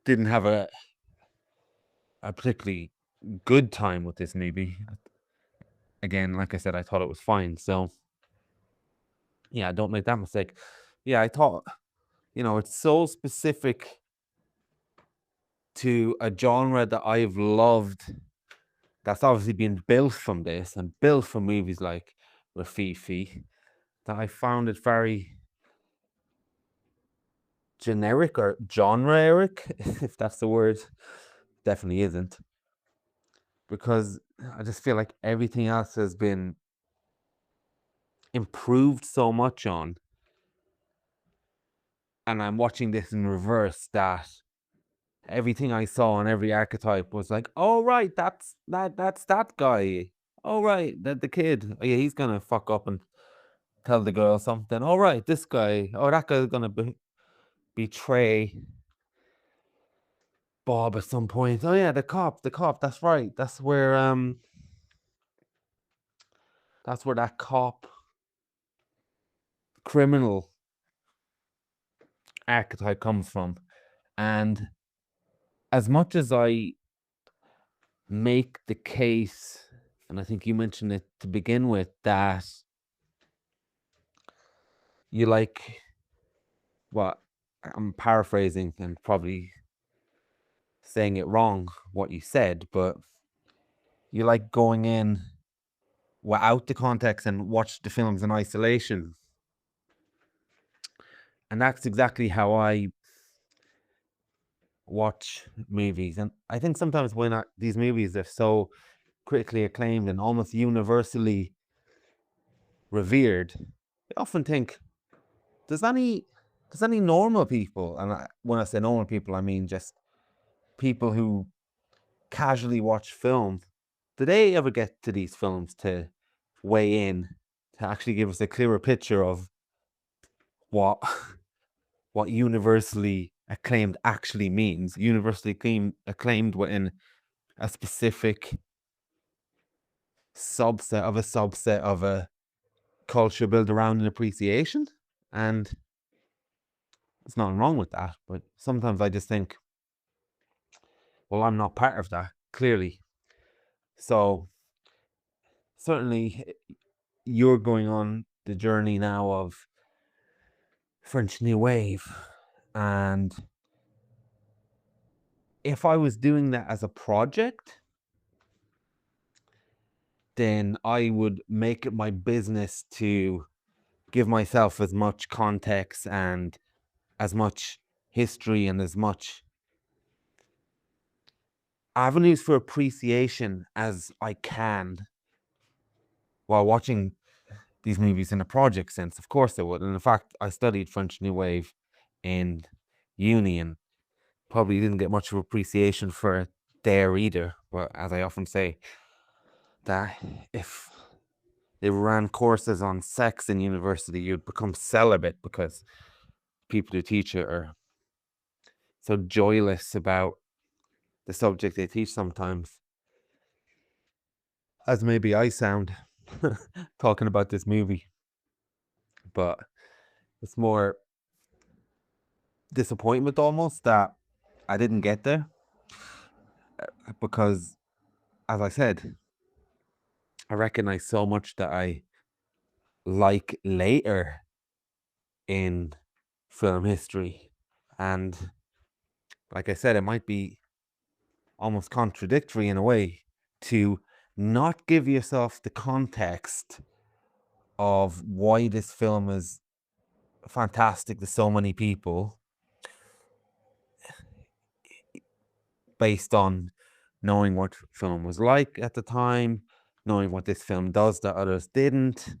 didn't have a particularly good time with this movie. Again, like I said, I thought it was fine. So yeah, don't make that mistake. Yeah, I thought, you know, it's so specific to a genre that I've loved that's obviously been built from this and built from movies like Rafifi, that I found it very generic or genre-eric, if that's the word. Definitely isn't. Because I just feel like everything else has been improved so much on. And I'm watching this in reverse, that everything I saw on every archetype was like, oh right, that's that guy. Oh right, the kid. Oh yeah, he's gonna fuck up and tell the girl something. Oh right, this guy. Oh, that guy's gonna betray Bob at some point. Oh yeah, the cop. That's right. That's where that cop criminal archetype comes from. And as much as I make the case, and I think you mentioned it to begin with, that you like, well, I'm paraphrasing and probably saying it wrong what you said, but you like going in without the context and watch the films in isolation. And that's exactly how I watch movies. And I think sometimes when these movies are so critically acclaimed and almost universally revered, I often think, does any normal people, and when I say normal people, I mean just people who casually watch film, do they ever get to these films to weigh in, to actually give us a clearer picture of what universally acclaimed actually means? Universally acclaimed within a specific subset of a culture built around an appreciation. And there's nothing wrong with that, but sometimes I just think, well, I'm not part of that, clearly. So certainly you're going on the journey now of French New Wave, and if I was doing that as a project, then I would make it my business to give myself as much context and as much history and as much avenues for appreciation as I can while watching these movies in a project sense. Of course I would. And in fact, I studied French New Wave in uni and probably didn't get much of appreciation for it there either. But as I often say, that if they ran courses on sex in university, you'd become celibate because people who teach it are so joyless about the subject they teach sometimes. As maybe I sound talking about this movie. But it's more disappointment almost that I didn't get there. Because, as I said, I recognize so much that I like later in film history. And like I said, it might be almost contradictory in a way to not give yourself the context of why this film is fantastic to so many people based on knowing what film was like at the time, knowing what this film does that others didn't,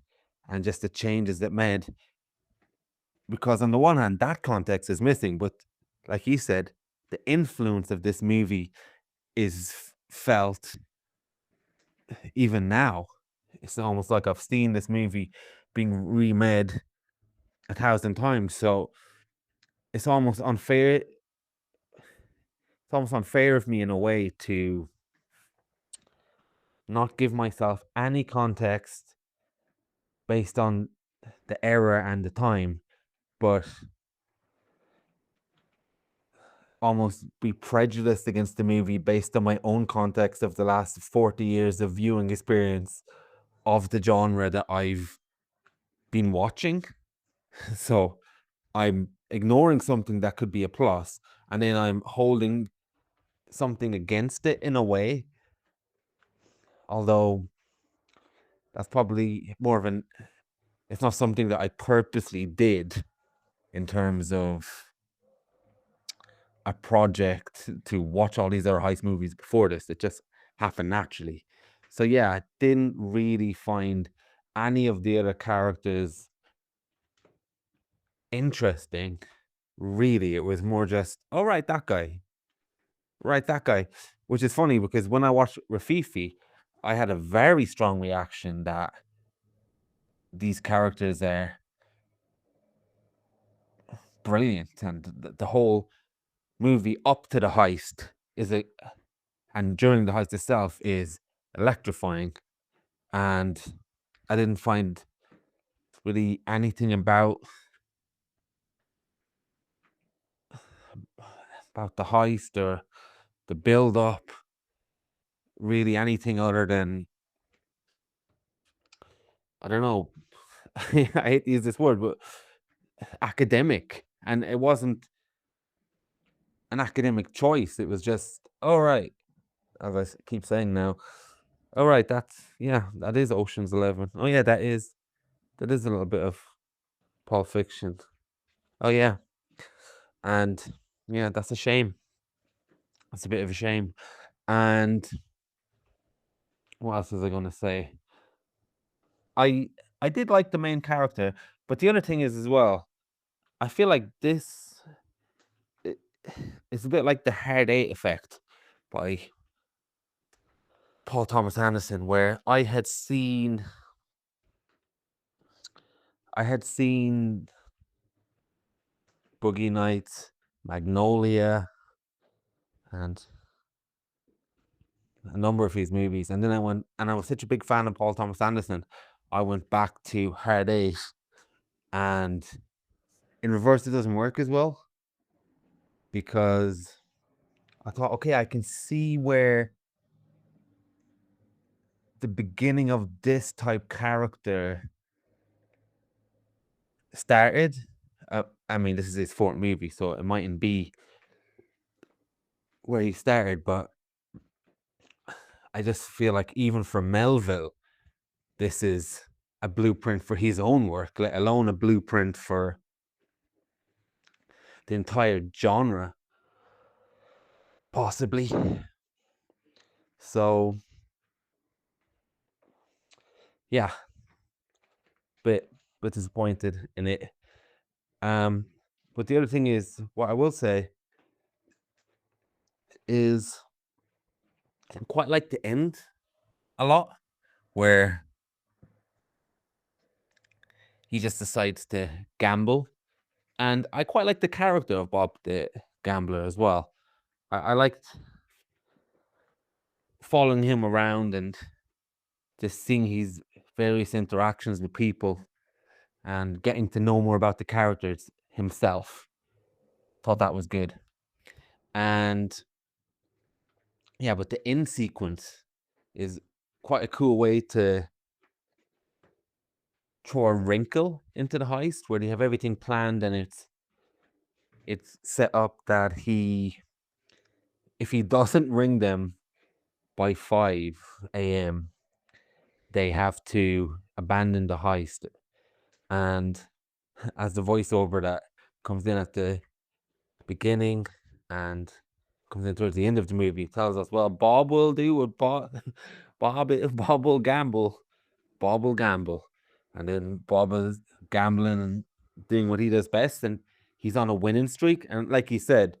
and just the changes it made. Because on the one hand, that context is missing, but like he said, the influence of this movie is felt even now. It's almost like I've seen this movie being remade 1,000 times. So it's almost unfair. It's almost unfair of me in a way to not give myself any context based on the era and the time, but almost be prejudiced against the movie based on my own context of the last 40 years of viewing experience of the genre that I've been watching. So I'm ignoring something that could be a plus, and then I'm holding something against it in a way. Although that's probably more of an, it's not something that I purposely did in terms of a project to watch all these other heist movies before this. It just happened naturally. So yeah, I didn't really find any of the other characters interesting. Really, it was more just, oh, right, that guy. Right, that guy. Which is funny because when I watched Rafifi, I had a very strong reaction that these characters are brilliant, and the whole movie up to the heist is and during the heist itself is electrifying. And I didn't find really anything about the heist or the build up really anything other than, I don't know, I hate to use this word, but academic. And it wasn't an academic choice. It was just, all right, as I keep saying now, all right, that's, yeah, that is Ocean's 11. Oh yeah, that is a little bit of Pulp Fiction. Oh yeah. And yeah, that's a shame. That's a bit of a shame. And what else was I going to say? I did like the main character, but the other thing is as well, I feel like this it's a bit like the Hard Eight effect by Paul Thomas Anderson, where I had seen Boogie Nights, Magnolia, and a number of his movies, and then I went, and I was such a big fan of Paul Thomas Anderson, I went back to Hard Eight, and in reverse it doesn't work as well, because I thought, okay, I can see where the beginning of this type character started. I mean, this is his fourth movie, so it mightn't be where he started, but I just feel like even for Melville, this is a blueprint for his own work, let alone a blueprint for the entire genre, possibly. So yeah, bit disappointed in it. But the other thing is, what I will say is I quite like the end a lot, where he just decides to gamble. And I quite like the character of Bob the Gambler as well. I liked following him around and just seeing his various interactions with people and getting to know more about the characters himself. Thought that was good. And yeah, but the end sequence is quite a cool way to throw a wrinkle into the heist, where they have everything planned and it's set up that if he doesn't ring them by 5 a.m., they have to abandon the heist. And as the voiceover that comes in at the beginning and comes in towards the end of the movie tells us, well, Bob will do what Bob will gamble. Bob will gamble. And then Bob is gambling and doing what he does best, and he's on a winning streak. And like he said,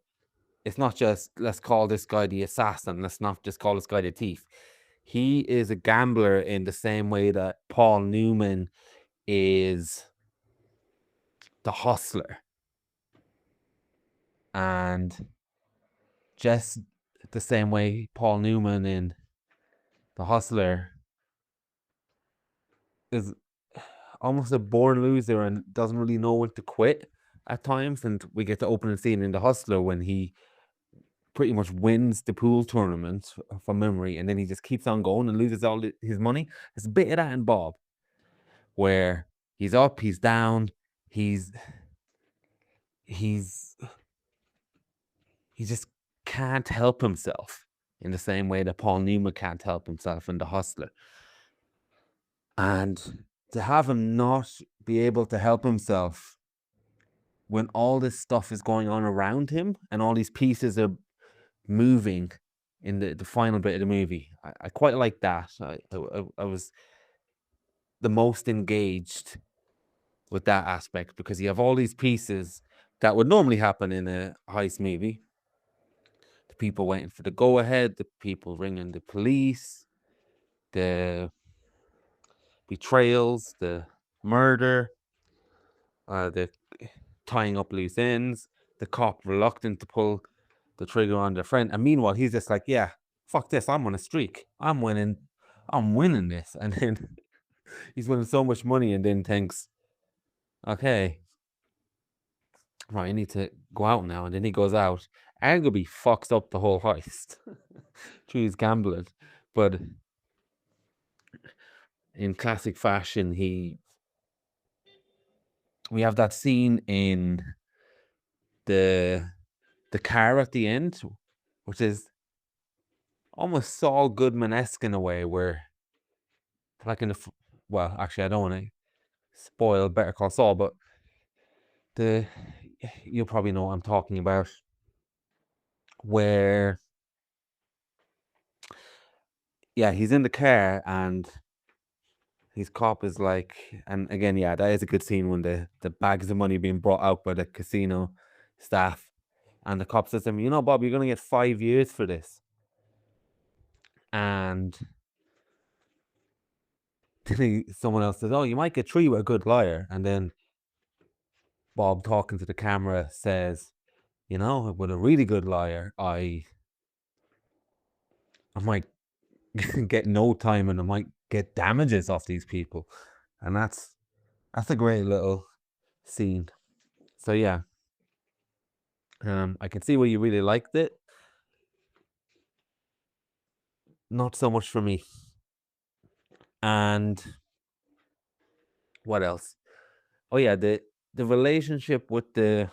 it's not just let's call this guy the assassin, let's not just call this guy the thief. He is a gambler in the same way that Paul Newman is the hustler. And just the same way Paul Newman in The Hustler is almost a born loser and doesn't really know when to quit at times. And we get the opening scene in The Hustler when he pretty much wins the pool tournament from memory, and then he just keeps on going and loses all his money. There's a bit of that in Bob, where he's up, he's down, he just can't help himself in the same way that Paul Newman can't help himself in The Hustler. And to have him not be able to help himself when all this stuff is going on around him and all these pieces are moving in the final bit of the movie, I quite like that. I was the most engaged with that aspect, because you have all these pieces that would normally happen in a heist movie. The people waiting for the go-ahead, the people ringing the police, the betrayals, the murder, the tying up loose ends, the cop reluctant to pull the trigger on their friend. And meanwhile, he's just like, yeah, fuck this, I'm on a streak. I'm winning this. And then he's winning so much money and then thinks, okay, right, I need to go out now. And then he goes out, arguably fucks up the whole heist through his gambling. But in classic fashion, we have that scene in the car at the end, which is almost Saul Goodman-esque in a way, where like in well, actually I don't want to spoil Better Call Saul, but you'll probably know what I'm talking about, where yeah, he's in the car and his cop is like, and again, yeah, that is a good scene when the bags of money being brought out by the casino staff, and the cop says to him, you know, Bob, you're gonna get 5 years for this. And then someone else says, oh, you might get 3 with a good liar. And then Bob, talking to the camera, says, you know, with a really good liar, I might get no time and I might get damages off these people. And that's a great little scene. So yeah, I can see where you really liked it. Not so much for me. And what else? Oh yeah, the relationship with the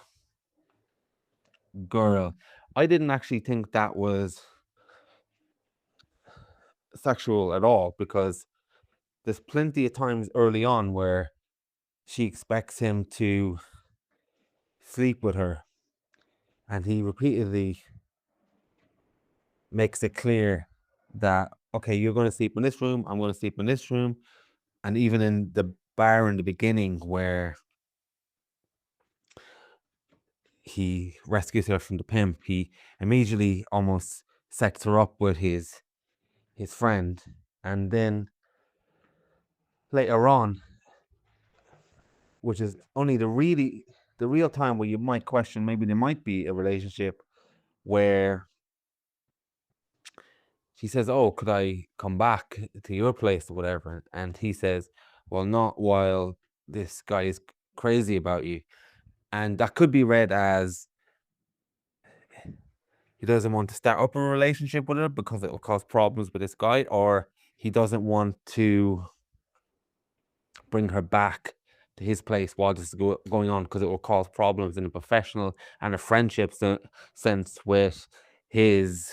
girl. I didn't actually think that was sexual at all, because there's plenty of times early on where she expects him to sleep with her And he repeatedly makes it clear that, okay, you're going to sleep in this room, I'm going to sleep in this room. And even in the bar in the beginning where he rescues her from the pimp, he immediately almost sets her up with his friend. And then later on, which is only the real time where you might question maybe there might be a relationship, where she says, oh, could I come back to your place or whatever? And he says, well, not while this guy is crazy about you. And that could be read as he doesn't want to start up a relationship with her because it will cause problems with this guy, or he doesn't want to bring her back to his place while this is going on because it will cause problems in a professional and a friendship sense with his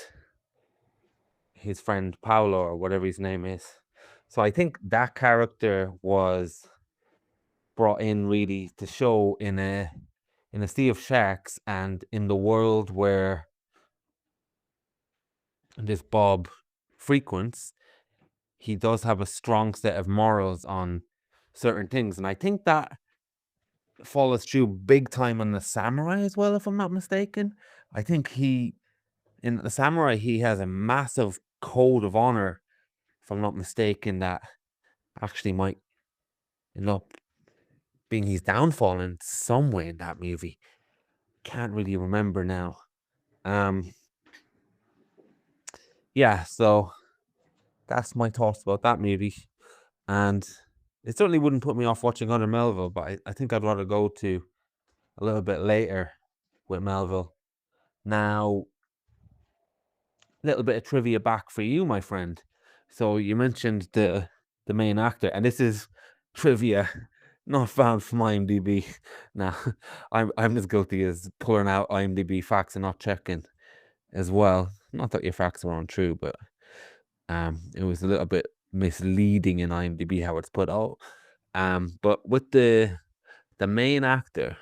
friend Paolo, or whatever his name is. So I think that character was brought in really to show in a sea of sharks, and in the world where this Bob frequents, he does have a strong set of morals on certain things. And I think that follows through big time on the samurai as well, if I'm not mistaken. I think in the samurai, he has a massive code of honor, if I'm not mistaken, that actually might end up being his downfall in some way in that movie. Can't really remember now. Yeah, so that's my thoughts about that movie. And it certainly wouldn't put me off watching other Melville, but I think I'd rather go to a little bit later with Melville. Now, a little bit of trivia back for you, my friend. So you mentioned the main actor, and this is trivia not found from IMDb. Now, I'm as guilty as pulling out IMDb facts and not checking as well. Not that your facts are untrue, but it was a little bit misleading in IMDb how it's put out. But with the main actor,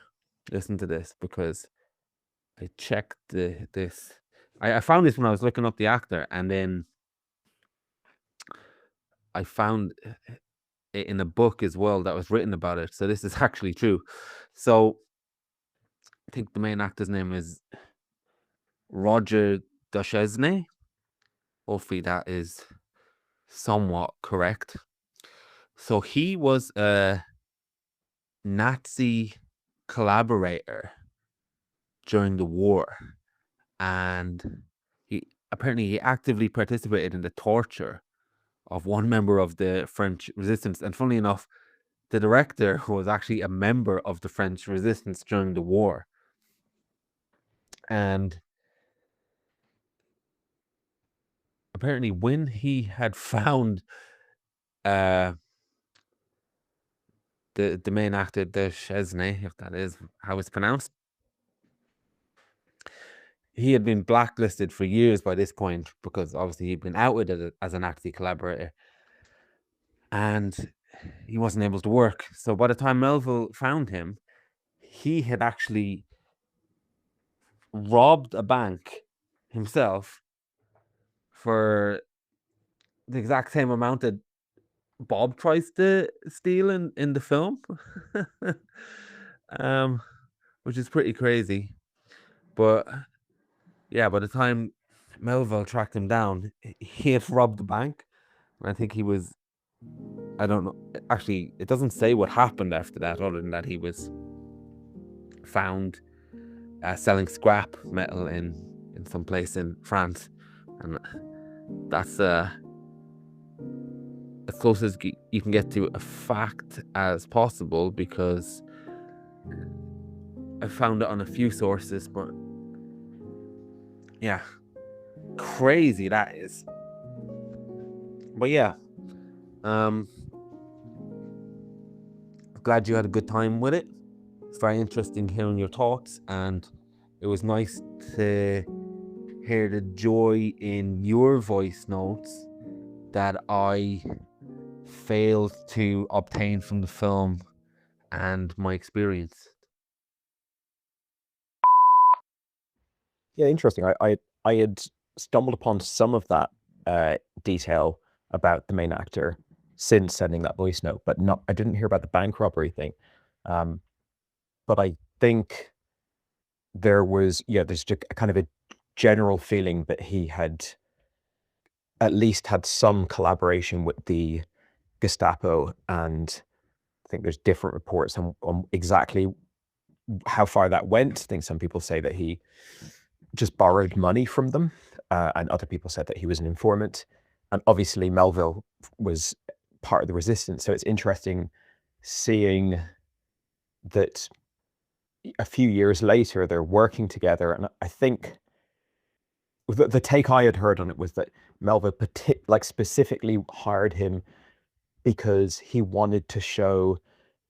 listen to this, because I checked this. I found this when I was looking up the actor, and then I found it in a book as well that was written about it. So this is actually true. So I think the main actor's name is Roger Duchesne. Hopefully that is somewhat correct. So he was a Nazi collaborator during the war, and he actively participated in the torture of one member of the French resistance. And funnily enough, the director was actually a member of the French resistance during the war. And apparently when he had found the main actor, Duchesne, if that is how it's pronounced, he had been blacklisted for years by this point, because obviously he'd been outed as a Nazi collaborator, and he wasn't able to work. So by the time Melville found him, he had actually robbed a bank himself for the exact same amount that Bob tries to steal in the film. Which is pretty crazy. But yeah, by the time Melville tracked him down, he had robbed the bank. And I think he was, I don't know, actually it doesn't say what happened after that, other than that he was found selling scrap metal in some place in France. And that's as close as you can get to a fact as possible, because I found it on a few sources. But yeah, crazy that is. But yeah, glad you had a good time with it. It's very interesting hearing your thoughts, and it was nice to hear the joy in your voice notes that I failed to obtain from the film and my experience. Yeah, interesting. I had stumbled upon some of that detail about the main actor since sending that voice note, but I didn't hear about the bank robbery thing. But I think there's just a kind of a general feeling that he had at least had some collaboration with the Gestapo, and I think there's different reports on exactly how far that went. I think some people say that he just borrowed money from them, and other people said that he was an informant. And obviously Melville was part of the resistance. So it's interesting seeing that a few years later they're working together. And I think the take I had heard on it was that Melville specifically hired him because he wanted to show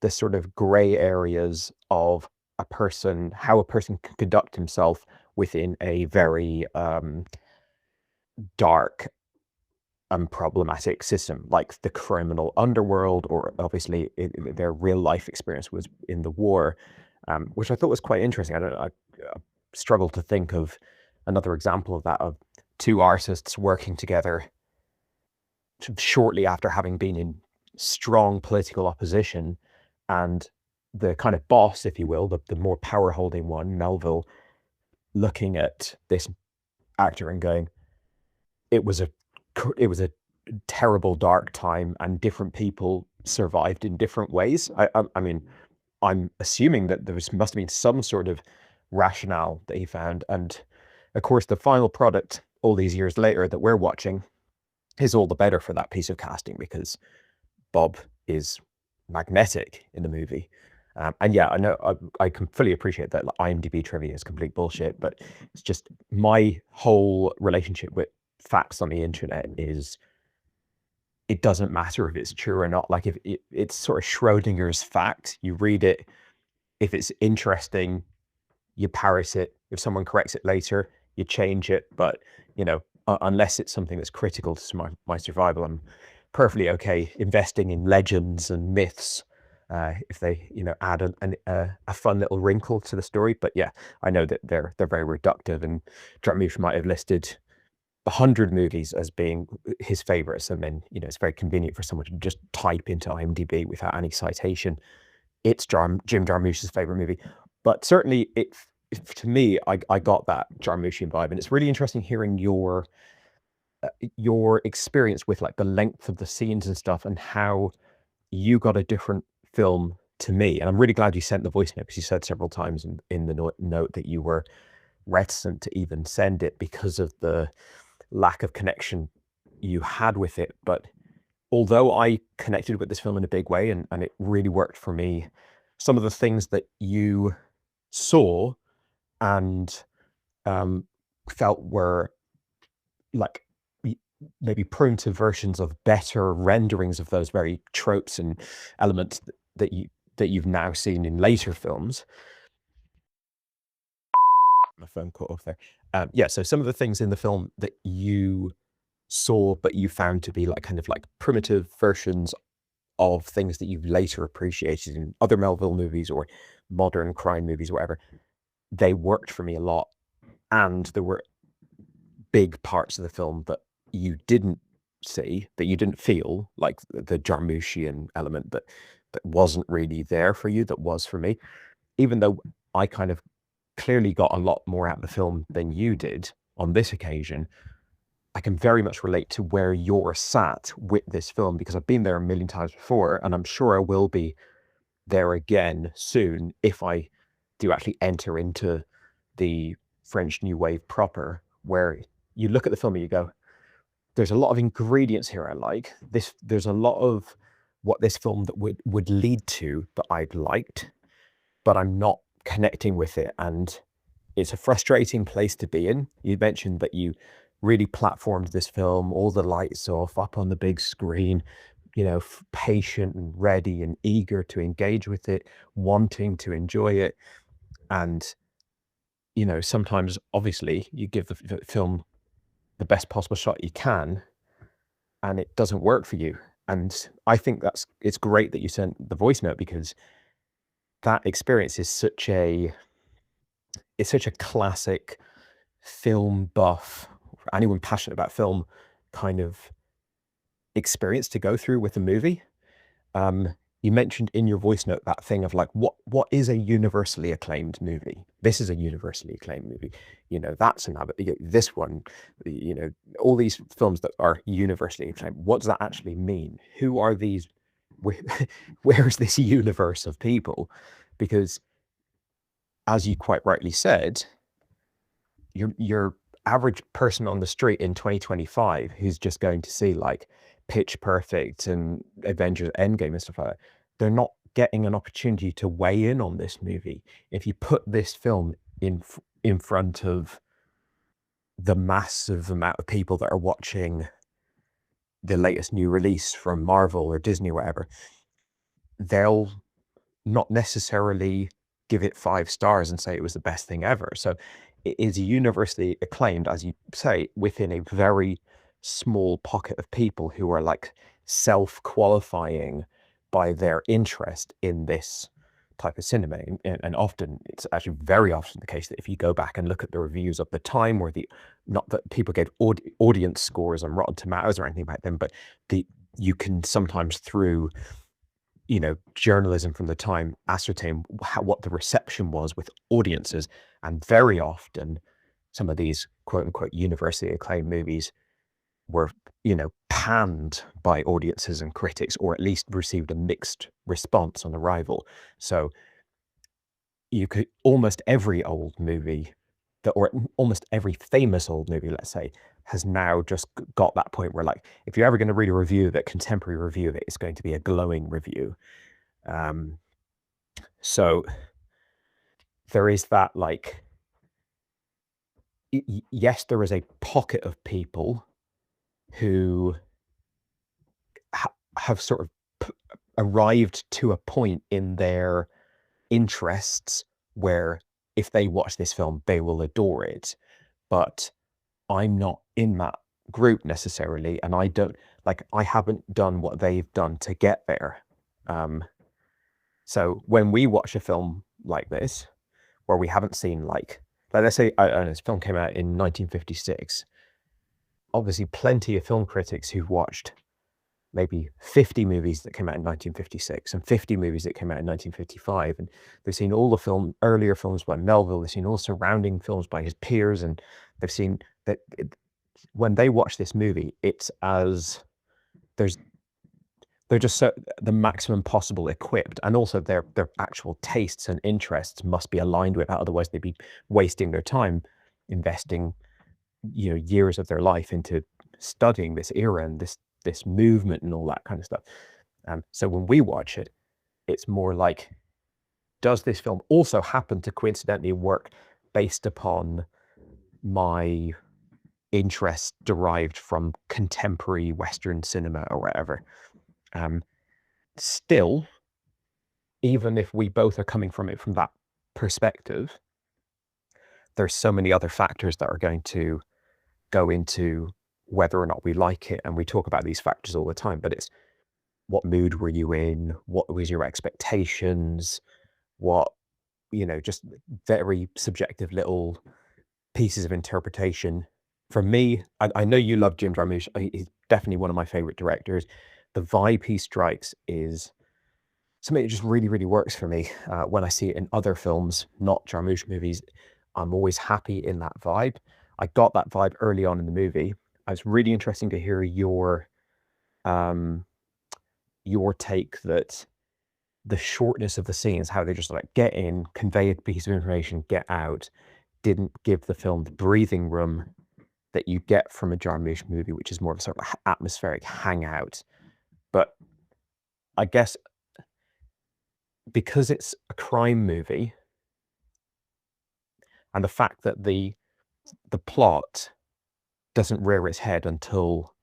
the sort of gray areas of how a person can conduct himself within a very dark and problematic system, like the criminal underworld, or obviously their real life experience was in the war, which I thought was quite interesting. I struggle to think of another example of that, of two artists working together shortly after having been in strong political opposition, and the kind of boss, if you will, the more power holding one, Melville, looking at this actor and going, it was a terrible dark time and different people survived in different ways. I mean, I'm assuming that must have been some sort of rationale that he found. And of course, the final product all these years later that we're watching is all the better for that piece of casting, because Bob is magnetic in the movie. And yeah, I know I can fully appreciate that IMDb trivia is complete bullshit, but it's just my whole relationship with facts on the internet is, it doesn't matter if it's true or not. Like, if it's sort of Schrodinger's fact, you read it, if it's interesting, you parrot it. If someone corrects it later, you change it. But unless it's something that's critical to my survival, I'm perfectly okay investing in legends and myths if they add a fun little wrinkle to the story. But yeah, I know that they're very reductive, and Jarmusch might have listed 100 movies as being his favorites, and then it's very convenient for someone to just type into IMDb without any citation, it's Jim Jarmusch's favorite movie. But certainly to me, I got that Jarmuschian vibe, and it's really interesting hearing your experience with like the length of the scenes and stuff, and how you got a different film to me. And I'm really glad you sent the voice note, because you said several times in the note that you were reticent to even send it because of the lack of connection you had with it. But although I connected with this film in a big way, and it really worked for me, some of the things that you saw and felt were like maybe primitive versions of better renderings of those very tropes and elements that you've now seen in later films. My phone cut off there. Yeah, so some of the things in the film that you saw but you found to be like kind of like primitive versions of things that you've later appreciated in other Melville movies or modern crime movies or whatever, they worked for me a lot. And there were big parts of the film that you didn't see, that you didn't feel, like the Jarmuschian element that wasn't really there for you, that was for me. Even though I kind of clearly got a lot more out of the film than you did on this occasion, I can very much relate to where you're sat with this film, because I've been there a million times before, and I'm sure I will be there again soon if I do actually enter into the French New Wave proper, where you look at the film and you go, there's a lot of ingredients here I like. There's a lot of what this film that would lead to that I'd liked, but I'm not connecting with it, and it's a frustrating place to be in. You mentioned that you really platformed this film, all the lights off, up on the big screen, patient and ready and eager to engage with it, wanting to enjoy it. And sometimes obviously you give the film the best possible shot you can, and it doesn't work for you. And I think it's great that you sent the voice note, because that experience is such a classic film buff, anyone passionate about film kind of experience to go through with a movie. You mentioned in your voice note that thing of like, what is a universally acclaimed movie? This is a universally acclaimed movie. That's this one, all these films that are universally acclaimed. What does that actually mean? Who are these? Where's this universe of people? Because as you quite rightly said, your average person on the street in 2025 who's just going to see like Pitch Perfect and Avengers Endgame and stuff like that, they're not getting an opportunity to weigh in on this movie. If you put this film in front of the massive amount of people that are watching the latest new release from Marvel or Disney or whatever, they'll not necessarily give it 5 stars and say it was the best thing ever. So it is universally acclaimed, as you say, within a very small pocket of people who are like self-qualifying by their interest in this type of cinema. And often, it's actually very often the case that if you go back and look at the reviews of the time, or not that people get audience scores on Rotten Tomatoes or anything like them, but you can sometimes through journalism from the time ascertain what the reception was with audiences. And very often some of these quote unquote universally acclaimed movies were panned by audiences and critics, or at least received a mixed response on arrival. So you could almost every old movie or almost every famous old movie, let's say, has now just got that point where, like, if you're ever going to read a review of it, contemporary review of it, it's going to be a glowing review. So there is that, like, yes, there is a pocket of people who have sort of arrived to a point in their interests where if they watch this film, they will adore it. But I'm not in that group necessarily, and I haven't done what they've done to get there. So when we watch a film like this, where we haven't seen, like let's say this film came out in 1956, obviously plenty of film critics who've watched maybe 50 movies that came out in 1956 and 50 movies that came out in 1955, and they've seen all the earlier films by Melville, they've seen all surrounding films by his peers, and they've seen that when they watch this movie, it's as they're just the maximum possible equipped, and also their actual tastes and interests must be aligned with that, otherwise they'd be wasting their time investing years of their life into studying this era and this movement and all that kind of stuff. So when we watch it, it's more like, does this film also happen to coincidentally work based upon my interest derived from contemporary Western cinema or whatever? Still, even if we both are coming from it from that perspective, there's so many other factors that are going to go into whether or not we like it. And we talk about these factors all the time, but it's what mood were you in? What was your expectations? What, just very subjective little pieces of interpretation. For me, I know you love Jim Jarmusch. He's definitely one of my favorite directors. The vibe he strikes is something that just really, really works for me. When I see it in other films, not Jarmusch movies, I'm always happy in that vibe. I got that vibe early on in the movie. It's really interesting to hear your take that the shortness of the scenes, how they just like get in, convey a piece of information, get out, didn't give the film the breathing room that you get from a Jarmusch movie, which is more of a sort of atmospheric hangout. But I guess because it's a crime movie, and the fact that the plot doesn't rear its head until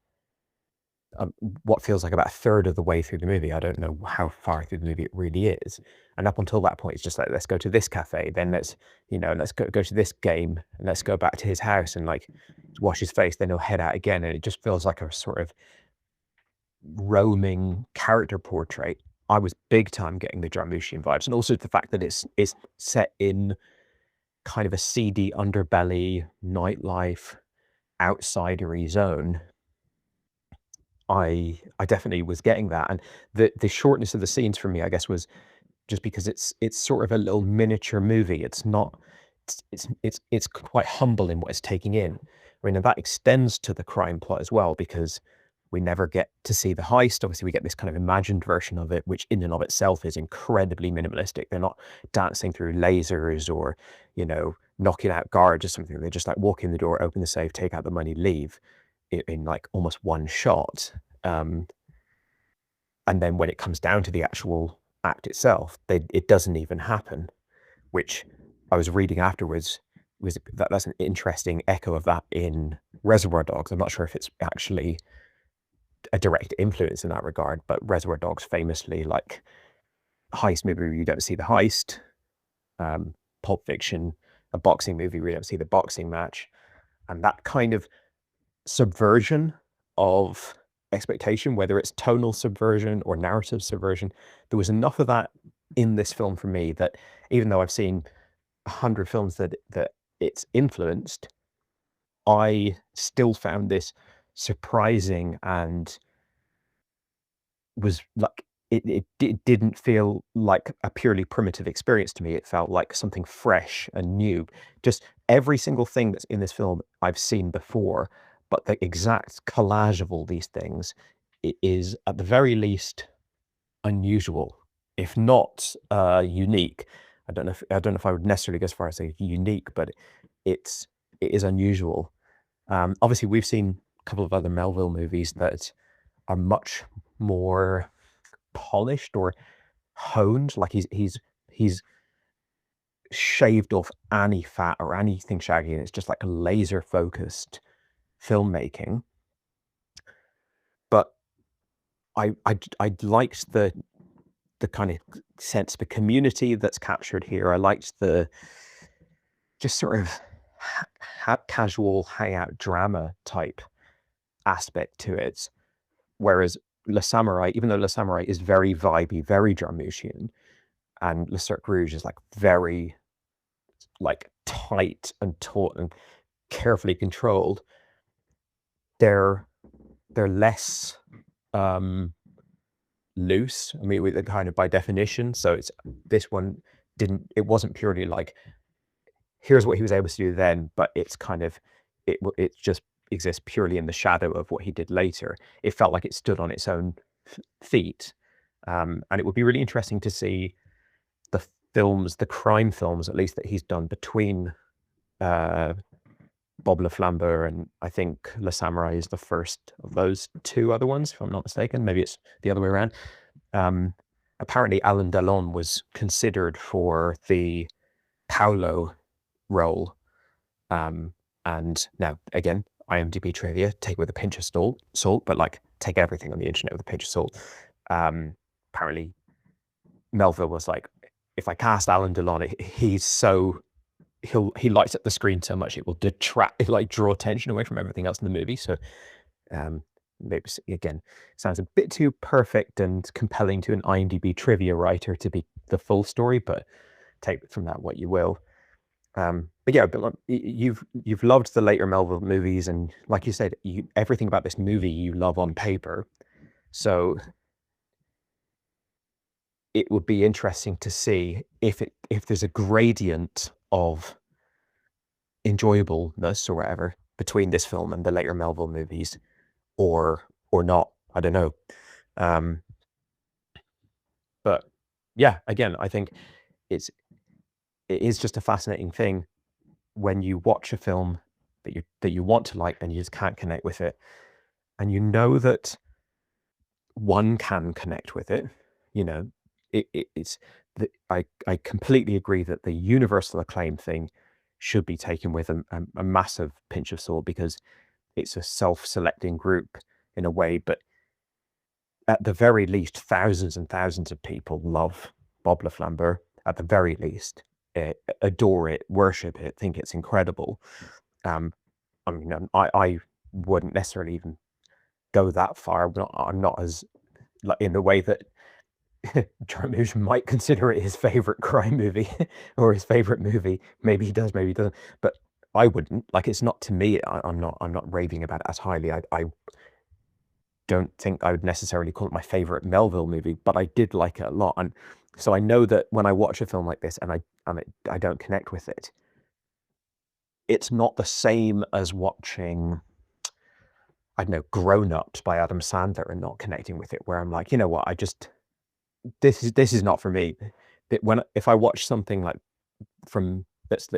what feels like about a third of the way through the movie. I don't know how far through the movie it really is. And up until that point, it's just like, let's go to this cafe, then let's go to this game, and let's go back to his house and like wash his face, then he'll head out again. And it just feels like a sort of roaming character portrait. I was big time getting the Jarmuschian vibes, and also the fact that it's set in kind of a seedy underbelly, nightlife, outsidery zone, I definitely was getting that. And the shortness of the scenes for me, I guess, was just because it's sort of a little miniature movie. It's not it's quite humble in what it's taking in. I mean, and that extends to the crime plot as well, because we never get to see the heist. Obviously, we get this kind of imagined version of it, which in and of itself is incredibly minimalistic. They're not dancing through lasers or, knocking out guards or something. They just like walk in the door, open the safe, take out the money, leave in like almost one shot. And then when it comes down to the actual act itself, it doesn't even happen, which I was reading afterwards that's an interesting echo of that in Reservoir Dogs. I'm not sure if it's actually a direct influence in that regard, but Reservoir Dogs famously, like, heist movie where you don't see the heist, Pulp Fiction, a boxing movie where you don't see the boxing match, and that kind of subversion of expectation, whether it's tonal subversion or narrative subversion, there was enough of that in this film for me that even though I've seen 100 films that it's influenced, I still found this surprising and was like, it didn't feel like a purely primitive experience to me. It felt like something fresh and new. Just every single thing that's in this film I've seen before, but the exact collage of all these things, it is at the very least unusual, if not unique. I don't know if I would necessarily go as far as say unique, but it is unusual. Obviously, we've seen a couple of other Melville movies that are much more polished or honed. Like he's shaved off any fat or anything shaggy, and it's just like a laser focused filmmaking. But I liked the kind of sense of a community that's captured here. I liked the just sort of casual hangout drama type aspect to it. Whereas Le Samurai, even though Le Samurai is very vibey, very Jarmuchian, and Le Cercle Rouge is like very like tight and taut and carefully controlled, they're less loose. I mean, with kind of by definition. So it's this one it wasn't purely like, here's what he was able to do then, but it's kind of it just exists purely in the shadow of what he did later. It felt like it stood on its own feet, and it would be really interesting to see the crime films, at least that he's done between Bob le Flambeur and I think Le Samurai is the first of those two other ones, if I'm not mistaken. Maybe it's the other way around. Apparently, Alain Delon was considered for the Paolo role, and now again, IMDb trivia, take it with a pinch of salt, but like take everything on the internet with a pinch of salt. Apparently, Melville was like, if I cast Alain Delon, he lights up the screen so much it will draw attention away from everything else in the movie. So maybe again, sounds a bit too perfect and compelling to an IMDb trivia writer to be the full story, but take from that what you will. But yeah, you've loved the later Melville movies, and like you said, everything about this movie you love on paper. So it would be interesting to see if there's a gradient of enjoyableness or whatever between this film and the later Melville movies, or not. I don't know. But yeah, again, I think it is just a fascinating thing when you watch a film that you want to like and you just can't connect with it, and you know that one can connect with it. I completely agree that the universal acclaim thing should be taken with a massive pinch of salt, because it's a self-selecting group in a way, but at the very least, thousands and thousands of people love Bob le Flambeur, at the very least, adore it, worship it, think it's incredible. I mean, I wouldn't necessarily even go that far. I'm not as, like, in the way that Jarmusch might consider it his favorite crime movie or his favorite movie. Maybe he does, maybe he doesn't. But I wouldn't. Like, it's not to me. I'm not raving about it as highly. I don't think I would necessarily call it my favorite Melville movie, but I did like it a lot. And so I know that when I watch a film like this and I don't connect with it, it's not the same as watching, I don't know, Grown Ups by Adam Sandler and not connecting with it, where I'm like, you know what, this is not for me. If I watch something like that's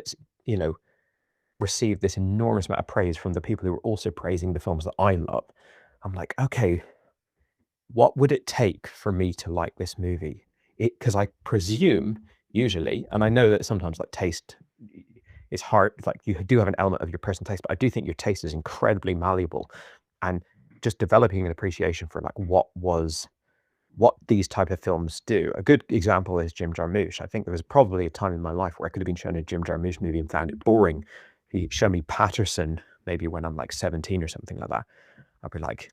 received this enormous amount of praise from the people who are also praising the films that I love, I'm like, okay, what would it take for me to like this movie? Because I presume usually, and I know that sometimes like taste is hard, like you do have an element of your personal taste, but I do think your taste is incredibly malleable, and just developing an appreciation for like what these type of films do. A good example is Jim Jarmusch. I think there was probably a time in my life where I could have been shown a Jim Jarmusch movie and found it boring. If you show me Patterson, maybe when I'm like 17 or something like that, I'd be like,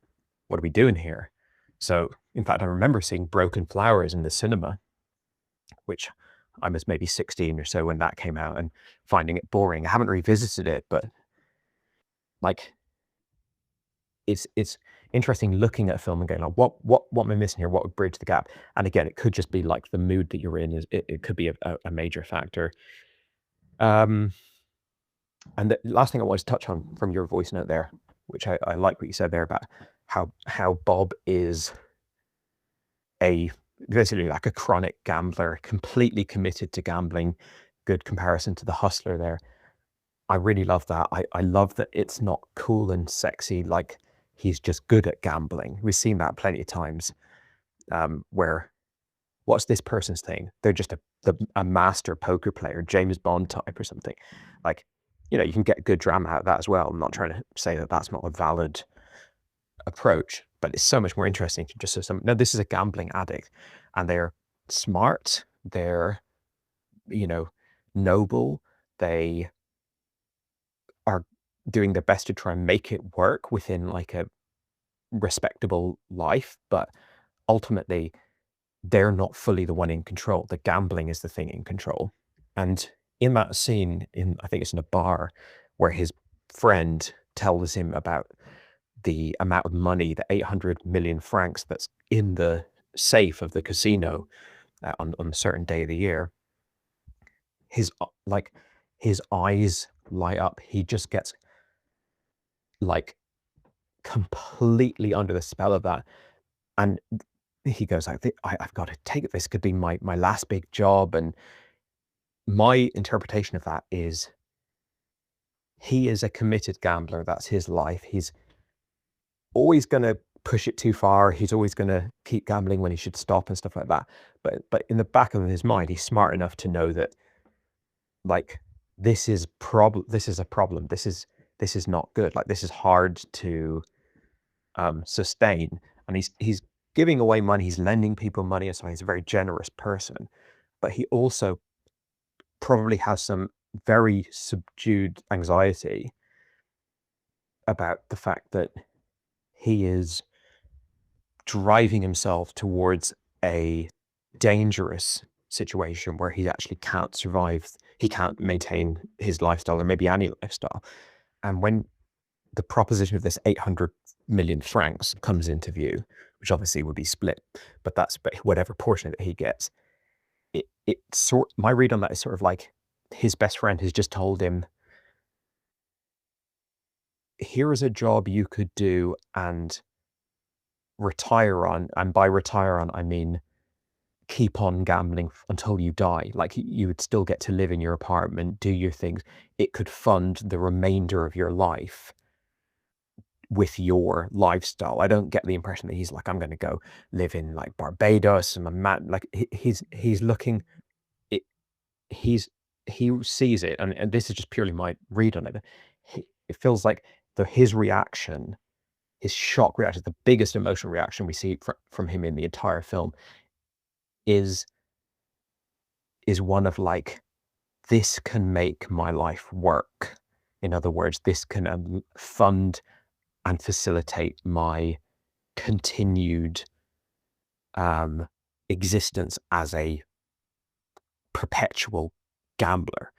what are we doing here? So, in fact, I remember seeing Broken Flowers in the cinema, which I was maybe 16 or so when that came out, and finding it boring. I haven't revisited it, but like, it's interesting looking at a film and going, like, what am I missing here? What would bridge the gap? And again, it could just be like the mood that you're in. It could be a major factor. And the last thing I wanted to touch on from your voice note there, which I like what you said there about how Bob is basically like a chronic gambler, completely committed to gambling. Good comparison to The Hustler there. I really love that. I love that it's not cool and sexy, like he's just good at gambling. We've seen that plenty of times, where what's this person's thing? They're just a master poker player, James Bond type or something. Like, you know, you can get good drama out of that as well. I'm not trying to say that that's not a valid approach, but it's so much more interesting to just say no, this is a gambling addict, and they're smart, they're, you know, noble, they are doing their best to try and make it work within like a respectable life, but ultimately they're not fully the one in control. The gambling is the thing in control. And in that scene, I think it's in a bar, where his friend tells him about the amount of money, the 800 million francs that's in the safe of the casino on a certain day of the year, his eyes light up. He just gets like completely under the spell of that. And he goes, I've got to take it. This could be my last big job. And my interpretation of that is he is a committed gambler. That's his life. He's always going to push it too far. He's always going to keep gambling when he should stop and stuff like that. But in the back of his mind, he's smart enough to know that, like, this is a problem. This is not good. Like, this is hard to sustain. And he's giving away money. He's lending people money. So he's a very generous person. But he also probably has some very subdued anxiety about the fact that he is driving himself towards a dangerous situation where he actually can't survive. He can't maintain his lifestyle, or maybe any lifestyle. And when the proposition of this 800 million francs comes into view, which obviously would be split, but whatever portion of it he gets, my read on that is sort of like his best friend has just told him, here is a job you could do and retire on. And by retire on, I mean keep on gambling until you die. Like, you would still get to live in your apartment, do your things. It could fund the remainder of your life with your lifestyle. I don't get the impression that he's like, I'm going to go live in like Barbados and like he's looking, he sees it, and this is just purely my read on it. It feels like his reaction, his shock reaction, the biggest emotional reaction we see from him in the entire film is one of like, this can make my life work. In other words, this can fund and facilitate my continued existence as a perpetual gambler.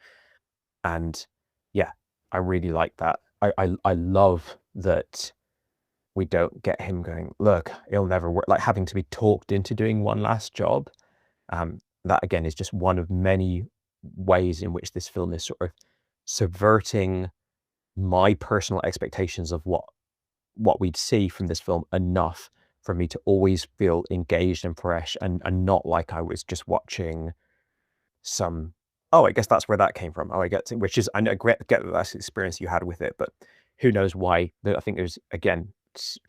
And yeah, I really like that. I love that we don't get him going, look, it'll never work, like having to be talked into doing one last job. That again is just one of many ways in which this film is sort of subverting my personal expectations of what we'd see from this film enough for me to always feel engaged and fresh, and not like I was just watching some, oh, I guess that's where that came from. Oh, I get to, which is, I know, get that that's the experience you had with it, but who knows why. I think there's, again,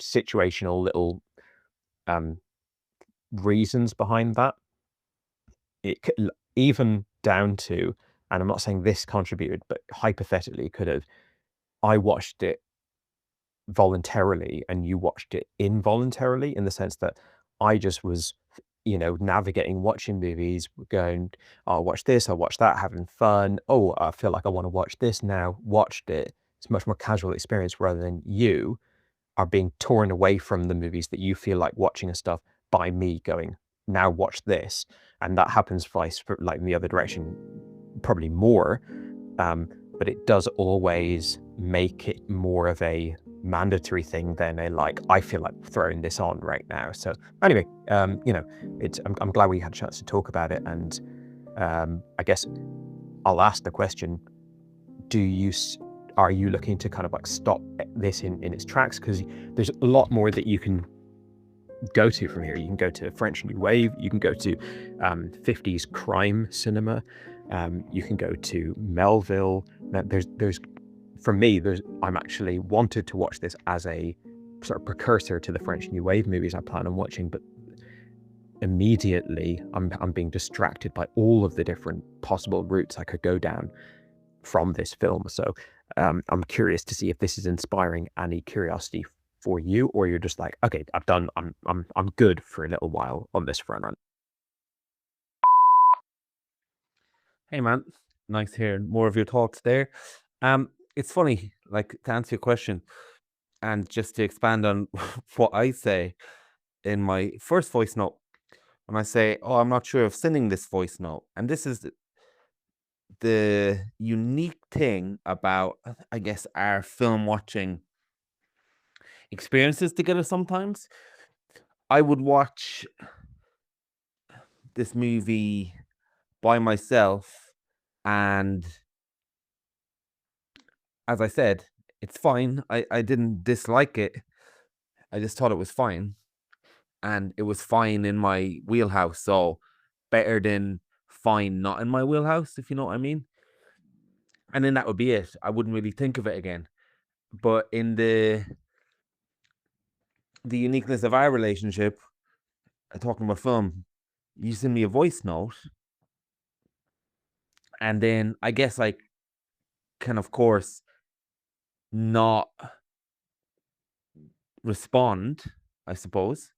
situational little reasons behind that. It could, even down to, and I'm not saying this contributed, but hypothetically could have, I watched it voluntarily and you watched it involuntarily, in the sense that I just was, navigating, watching movies, going, oh, I'll watch this, I'll watch that, having fun. Oh, I feel like I want to watch this now, watched it. It's a much more casual experience, rather than you are being torn away from the movies that you feel like watching and stuff by me going, now watch this. And that happens vice, like in the other direction, probably more. But it does always make it more of a mandatory thing than a, like, I feel like throwing this on right now. So anyway, I'm glad we had a chance to talk about it. And I guess I'll ask the question, are you looking to kind of like stop this in its tracks? Because there's a lot more that you can go to from here. You can go to French New Wave, you can go to 50s crime cinema, you can go to Melville. There's for me, I'm actually wanted to watch this as a sort of precursor to the French New Wave movies I plan on watching, but immediately I'm being distracted by all of the different possible routes I could go down from this film. So I'm curious to see if this is inspiring any curiosity for you, or you're just like, okay, I'm good for a little while on this front run. Hey man, nice hearing more of your thoughts there. It's funny, like, to answer your question, and just to expand on what I say in my first voice note, when I say, oh, I'm not sure of sending this voice note, and this is the unique thing about, I guess, our film watching experiences together. Sometimes I would watch this movie by myself, and as I said, it's fine. I didn't dislike it. I just thought it was fine. And it was fine in my wheelhouse. So better than fine not in my wheelhouse, if you know what I mean. And then that would be it. I wouldn't really think of it again. But in the uniqueness of our relationship, talking about film, you send me a voice note, and then I guess I can, of course, not respond, I suppose.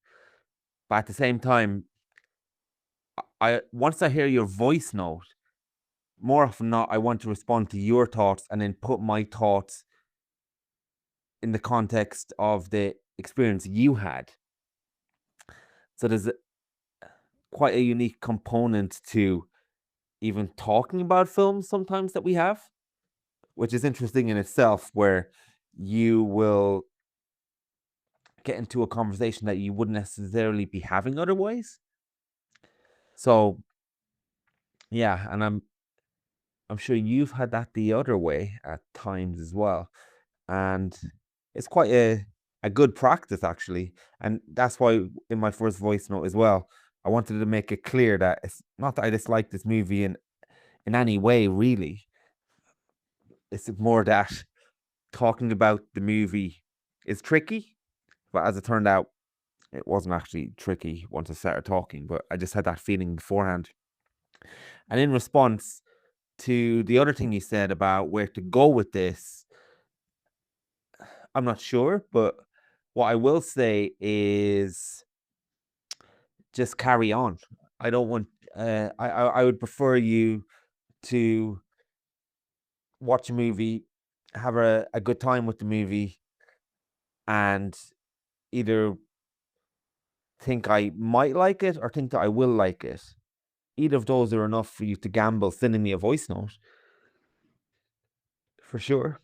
But at the same time, once I hear your voice note, more often than not, I want to respond to your thoughts and then put my thoughts in the context of the experience you had. So there's quite a unique component to even talking about films sometimes that we have, which is interesting in itself, where you will get into a conversation that you wouldn't necessarily be having otherwise. So yeah, and I'm sure you've had that the other way at times as well. And it's quite a good practice, actually. And that's why in my first voice note as well, I wanted to make it clear that it's not that I dislike this movie in any way, really. It's more that talking about the movie is tricky. But as it turned out, it wasn't actually tricky once I started talking, but I just had that feeling beforehand. And in response to the other thing you said about where to go with this, I'm not sure, but what I will say is just carry on. I don't want, I would prefer you to watch a movie, have a good time with the movie, and either think I might like it or think that I will like it. Either of those are enough for you to gamble sending me a voice note. For sure.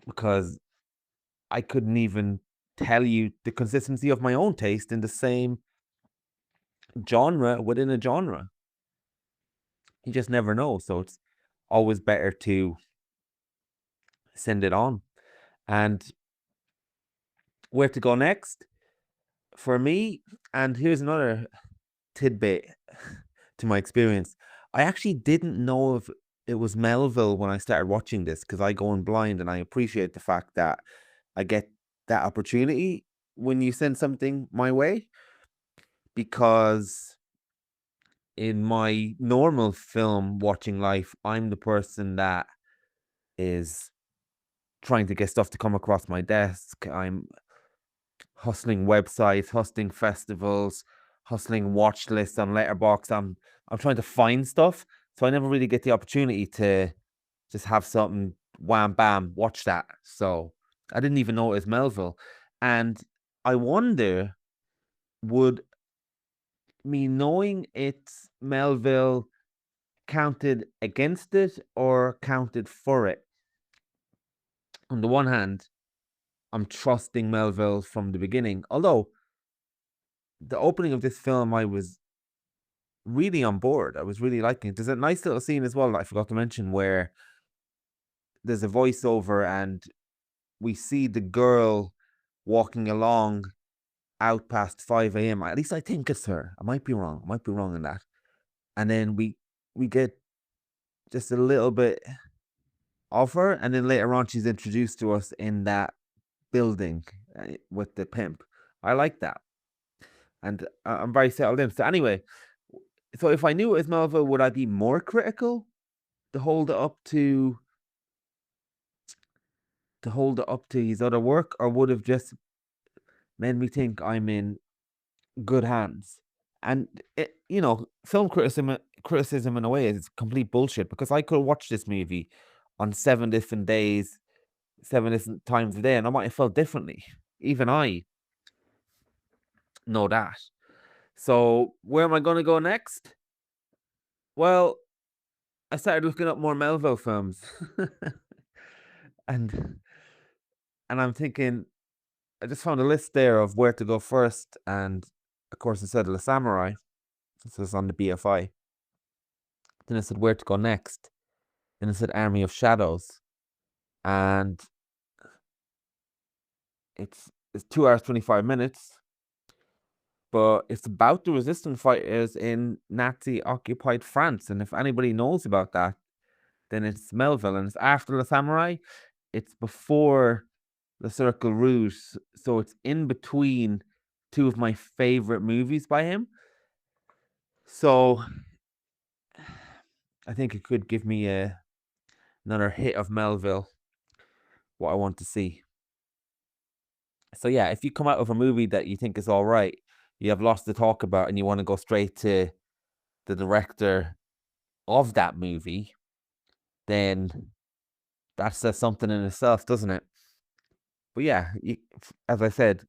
Because I couldn't even tell you the consistency of my own taste in the same genre within a genre. You just never know. So it's always better to send it on. And where to go next? For me, and here's another tidbit to my experience. I actually didn't know if it was Melville when I started watching this, because I go in blind, and I appreciate the fact that I get that opportunity when you send something my way, because in my normal film watching life, I'm the person that is trying to get stuff to come across my desk. I'm hustling websites, hustling festivals, hustling watch lists on Letterboxd. I'm trying to find stuff, so I never really get the opportunity to just have something, wham bam, watch that. So I didn't even know it was Melville, and I wonder, would me knowing it's Melville counted against it or counted for it? On the one hand, I'm trusting Melville from the beginning, although the opening of this film, I was really on board. I was really liking it. There's a nice little scene as well that I forgot to mention where there's a voiceover and we see the girl walking along out past 5 a.m. At least I think it's her. I might be wrong. I might be wrong in that. And then we get just a little bit of her, and then later on she's introduced to us in that building with the pimp. I like that. And I'm very settled in. So anyway, so if I knew it was Melville, would I be more critical to hold it up to his other work, or would have just made me think I'm in good hands? And it, film criticism in a way is complete bullshit, because I could watch this movie on 7 different days, 7 different times a day, and I might have felt differently. Even I know that. So where am I going to go next? Well, I started looking up more Melville films, and I'm thinking, I just found a list there of where to go first, and of course it said Le Samurai, so it's on the BFI. Then it said where to go next. Then it said Army of Shadows, and it's 2 hours 25 minutes, but it's about the resistance fighters in Nazi-occupied France. And if anybody knows about that, then it's Melville, and it's after Le Samurai. It's before Le Cercle Rouge, so it's in between two of my favorite movies by him. So I think it could give me another hit of Melville, what I want to see. So yeah, if you come out of a movie that you think is all right, you have lots to talk about, and you want to go straight to the director of that movie, then that says something in itself, doesn't it? But yeah, as I said,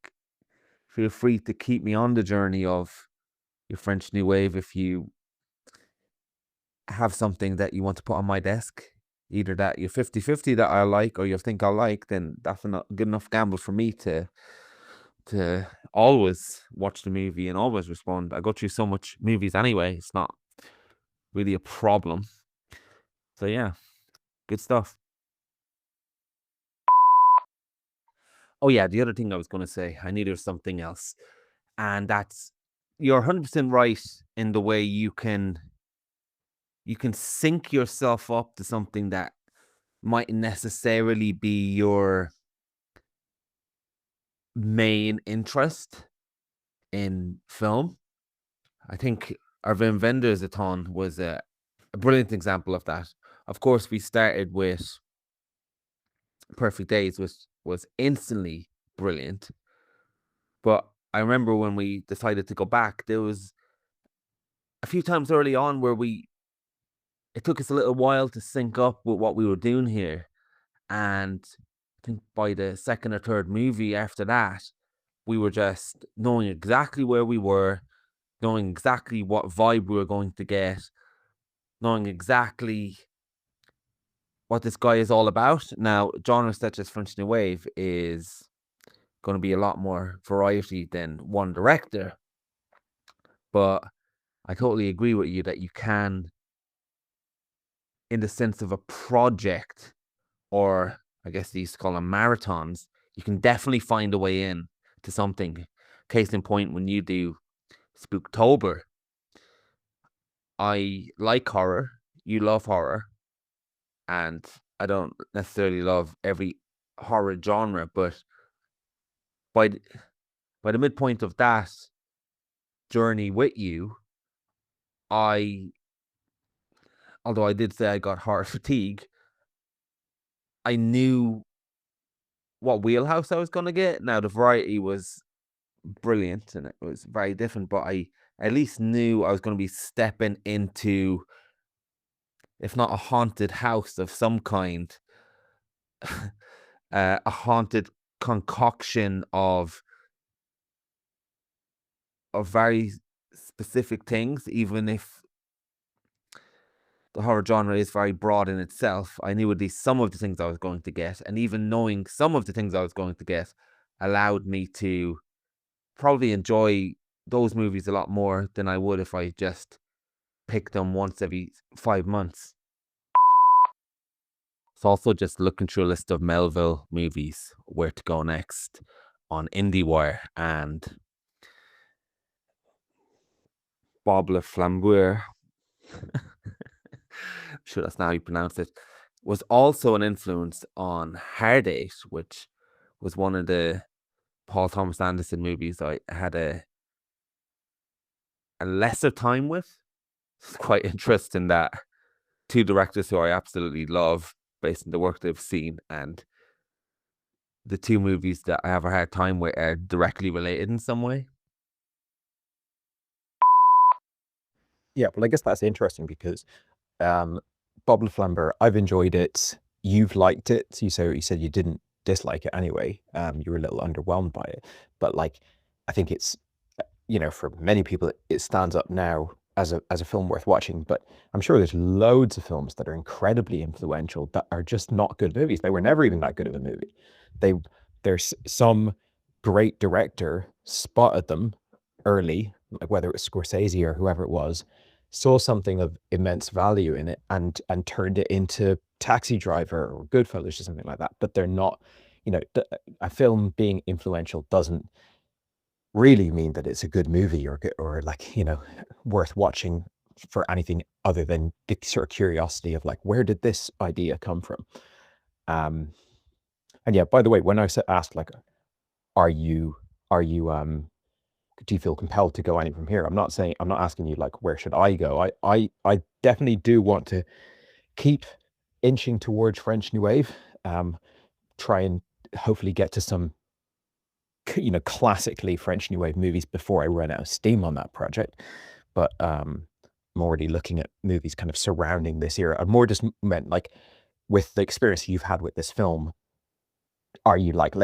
feel free to keep me on the journey of your French New Wave if you have something that you want to put on my desk. Either that you're 50-50 that I like, or you think I like, then that's a good enough gamble for me to always watch the movie and always respond. I go through so much movies anyway, it's not really a problem. So yeah, good stuff. Oh yeah, the other thing I was going to say, I knew there was something else, and that's, you're 100% right in the way you can sync yourself up to something that might necessarily be your main interest in film. I think Arvin Venderzaton was a brilliant example of that. Of course, we started with Perfect Days, which was instantly brilliant. But I remember when we decided to go back, there was a few times early on where it took us a little while to sync up with what we were doing here. And I think by the second or third movie after that, we were just knowing exactly where we were, knowing exactly what vibe we were going to get, knowing exactly what this guy is all about. Now, genres such as French New Wave is going to be a lot more variety than one director. But I totally agree with you that you can, in the sense of a project, or I guess they used to call them marathons, you can definitely find a way in to something. Case in point, when you do Spooktober, I like horror, you love horror, and I don't necessarily love every horror genre, but by the midpoint of that journey with you, although I did say I got horror fatigue, I knew what wheelhouse I was going to get. Now, the variety was brilliant and it was very different, but I at least knew I was going to be stepping into, if not a haunted house of some kind, a haunted concoction of very specific things. Even if the horror genre is very broad in itself, I knew at least some of the things I was going to get, and even knowing some of the things I was going to get allowed me to probably enjoy those movies a lot more than I would if I just picked them once every 5 months. It's also just looking through a list of Melville movies, where to go next on IndieWire, and Bob le Flambeur, I'm sure that's not how you pronounce it, was also an influence on Hard Eight, which was one of the Paul Thomas Anderson movies I had a lesser time with. It's quite interesting that two directors who I absolutely love, based on the work they've seen, and the two movies that I have a hard time with are directly related in some way. Yeah, well, I guess that's interesting because Bob le Flambeur, I've enjoyed it. You've liked it. You said you didn't dislike it anyway. You were a little underwhelmed by it, but like, I think it's, for many people, it stands up now as a film worth watching. But I'm sure there's loads of films that are incredibly influential that are just not good movies. They were never even that good of a movie. There's some great director spotted them early, like whether it was Scorsese or whoever it was, saw something of immense value in it and turned it into Taxi Driver or Goodfellas or something like that. But they're not, a film being influential doesn't really mean that it's a good movie or like, worth watching for anything other than the sort of curiosity of like, where did this idea come from? And yeah, by the way, when I asked like, do you feel compelled to go any from here? I'm not asking you like, where should I go? I definitely do want to keep inching towards French New Wave, try and hopefully get to some, classically French New Wave movies before I run out of steam on that project. But I'm already looking at movies kind of surrounding this era. I'm more just meant like, with the experience you've had with this film, are you like,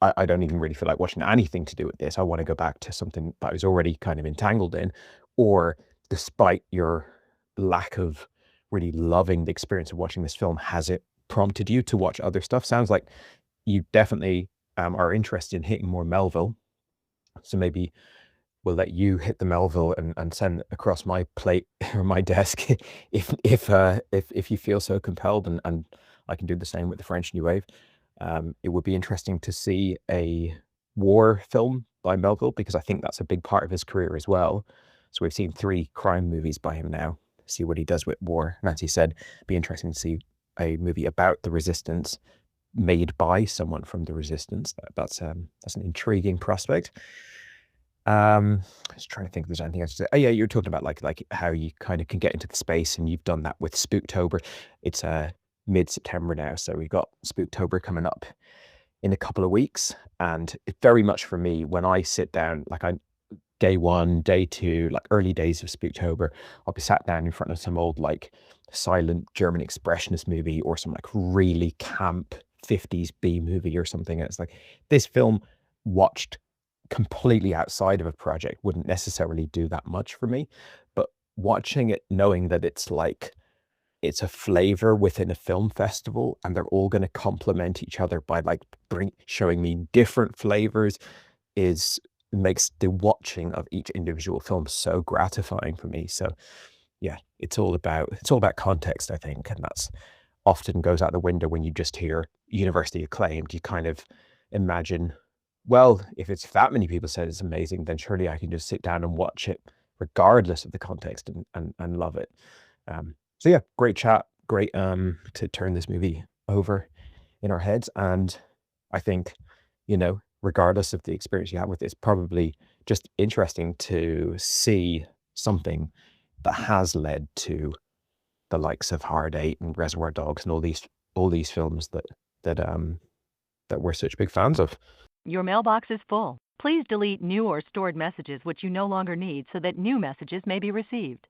I don't even really feel like watching anything to do with this. I want to go back to something that I was already kind of entangled in, or despite your lack of really loving the experience of watching this film, has it prompted you to watch other stuff? Sounds like you definitely are interested in hitting more Melville. So maybe we'll let you hit the Melville and send it across my plate or my desk if you feel so compelled, and I can do the same with the French New Wave. It would be interesting to see a war film by Melville, because I think that's a big part of his career as well. So we've seen 3 crime movies by him now. See what he does with war. And as he said, it'd be interesting to see a movie about the resistance made by someone from the resistance. That's an intriguing prospect. Just trying to think if there's anything else to say. Oh yeah, you're talking about like how you kind of can get into the space, and you've done that with Spooktober. It's mid-September now, so we've got Spooktober coming up in a couple of weeks, and it very much for me, when I sit down, like day 1, day 2, like early days of Spooktober, I'll be sat down in front of some old like silent German expressionist movie or some like really camp 50s B movie or something, and it's like, this film watched completely outside of a project wouldn't necessarily do that much for me. But watching it, knowing that it's like, it's a flavor within a film festival and they're all going to complement each other by like showing me different flavors makes the watching of each individual film so gratifying for me. So yeah, it's all about context, I think, and that's often goes out the window when you just hear university acclaimed. You kind of imagine, well, if it's that many people said it's amazing, then surely I can just sit down and watch it regardless of the context and love it. So yeah, great chat, great to turn this movie over in our heads. And I think, you know, regardless of the experience you have with this, probably just interesting to see something that has led to the likes of Hard Eight and Reservoir Dogs and all these films that we're such big fans of. Your mailbox is full. Please delete new or stored messages which you no longer need so that new messages may be received.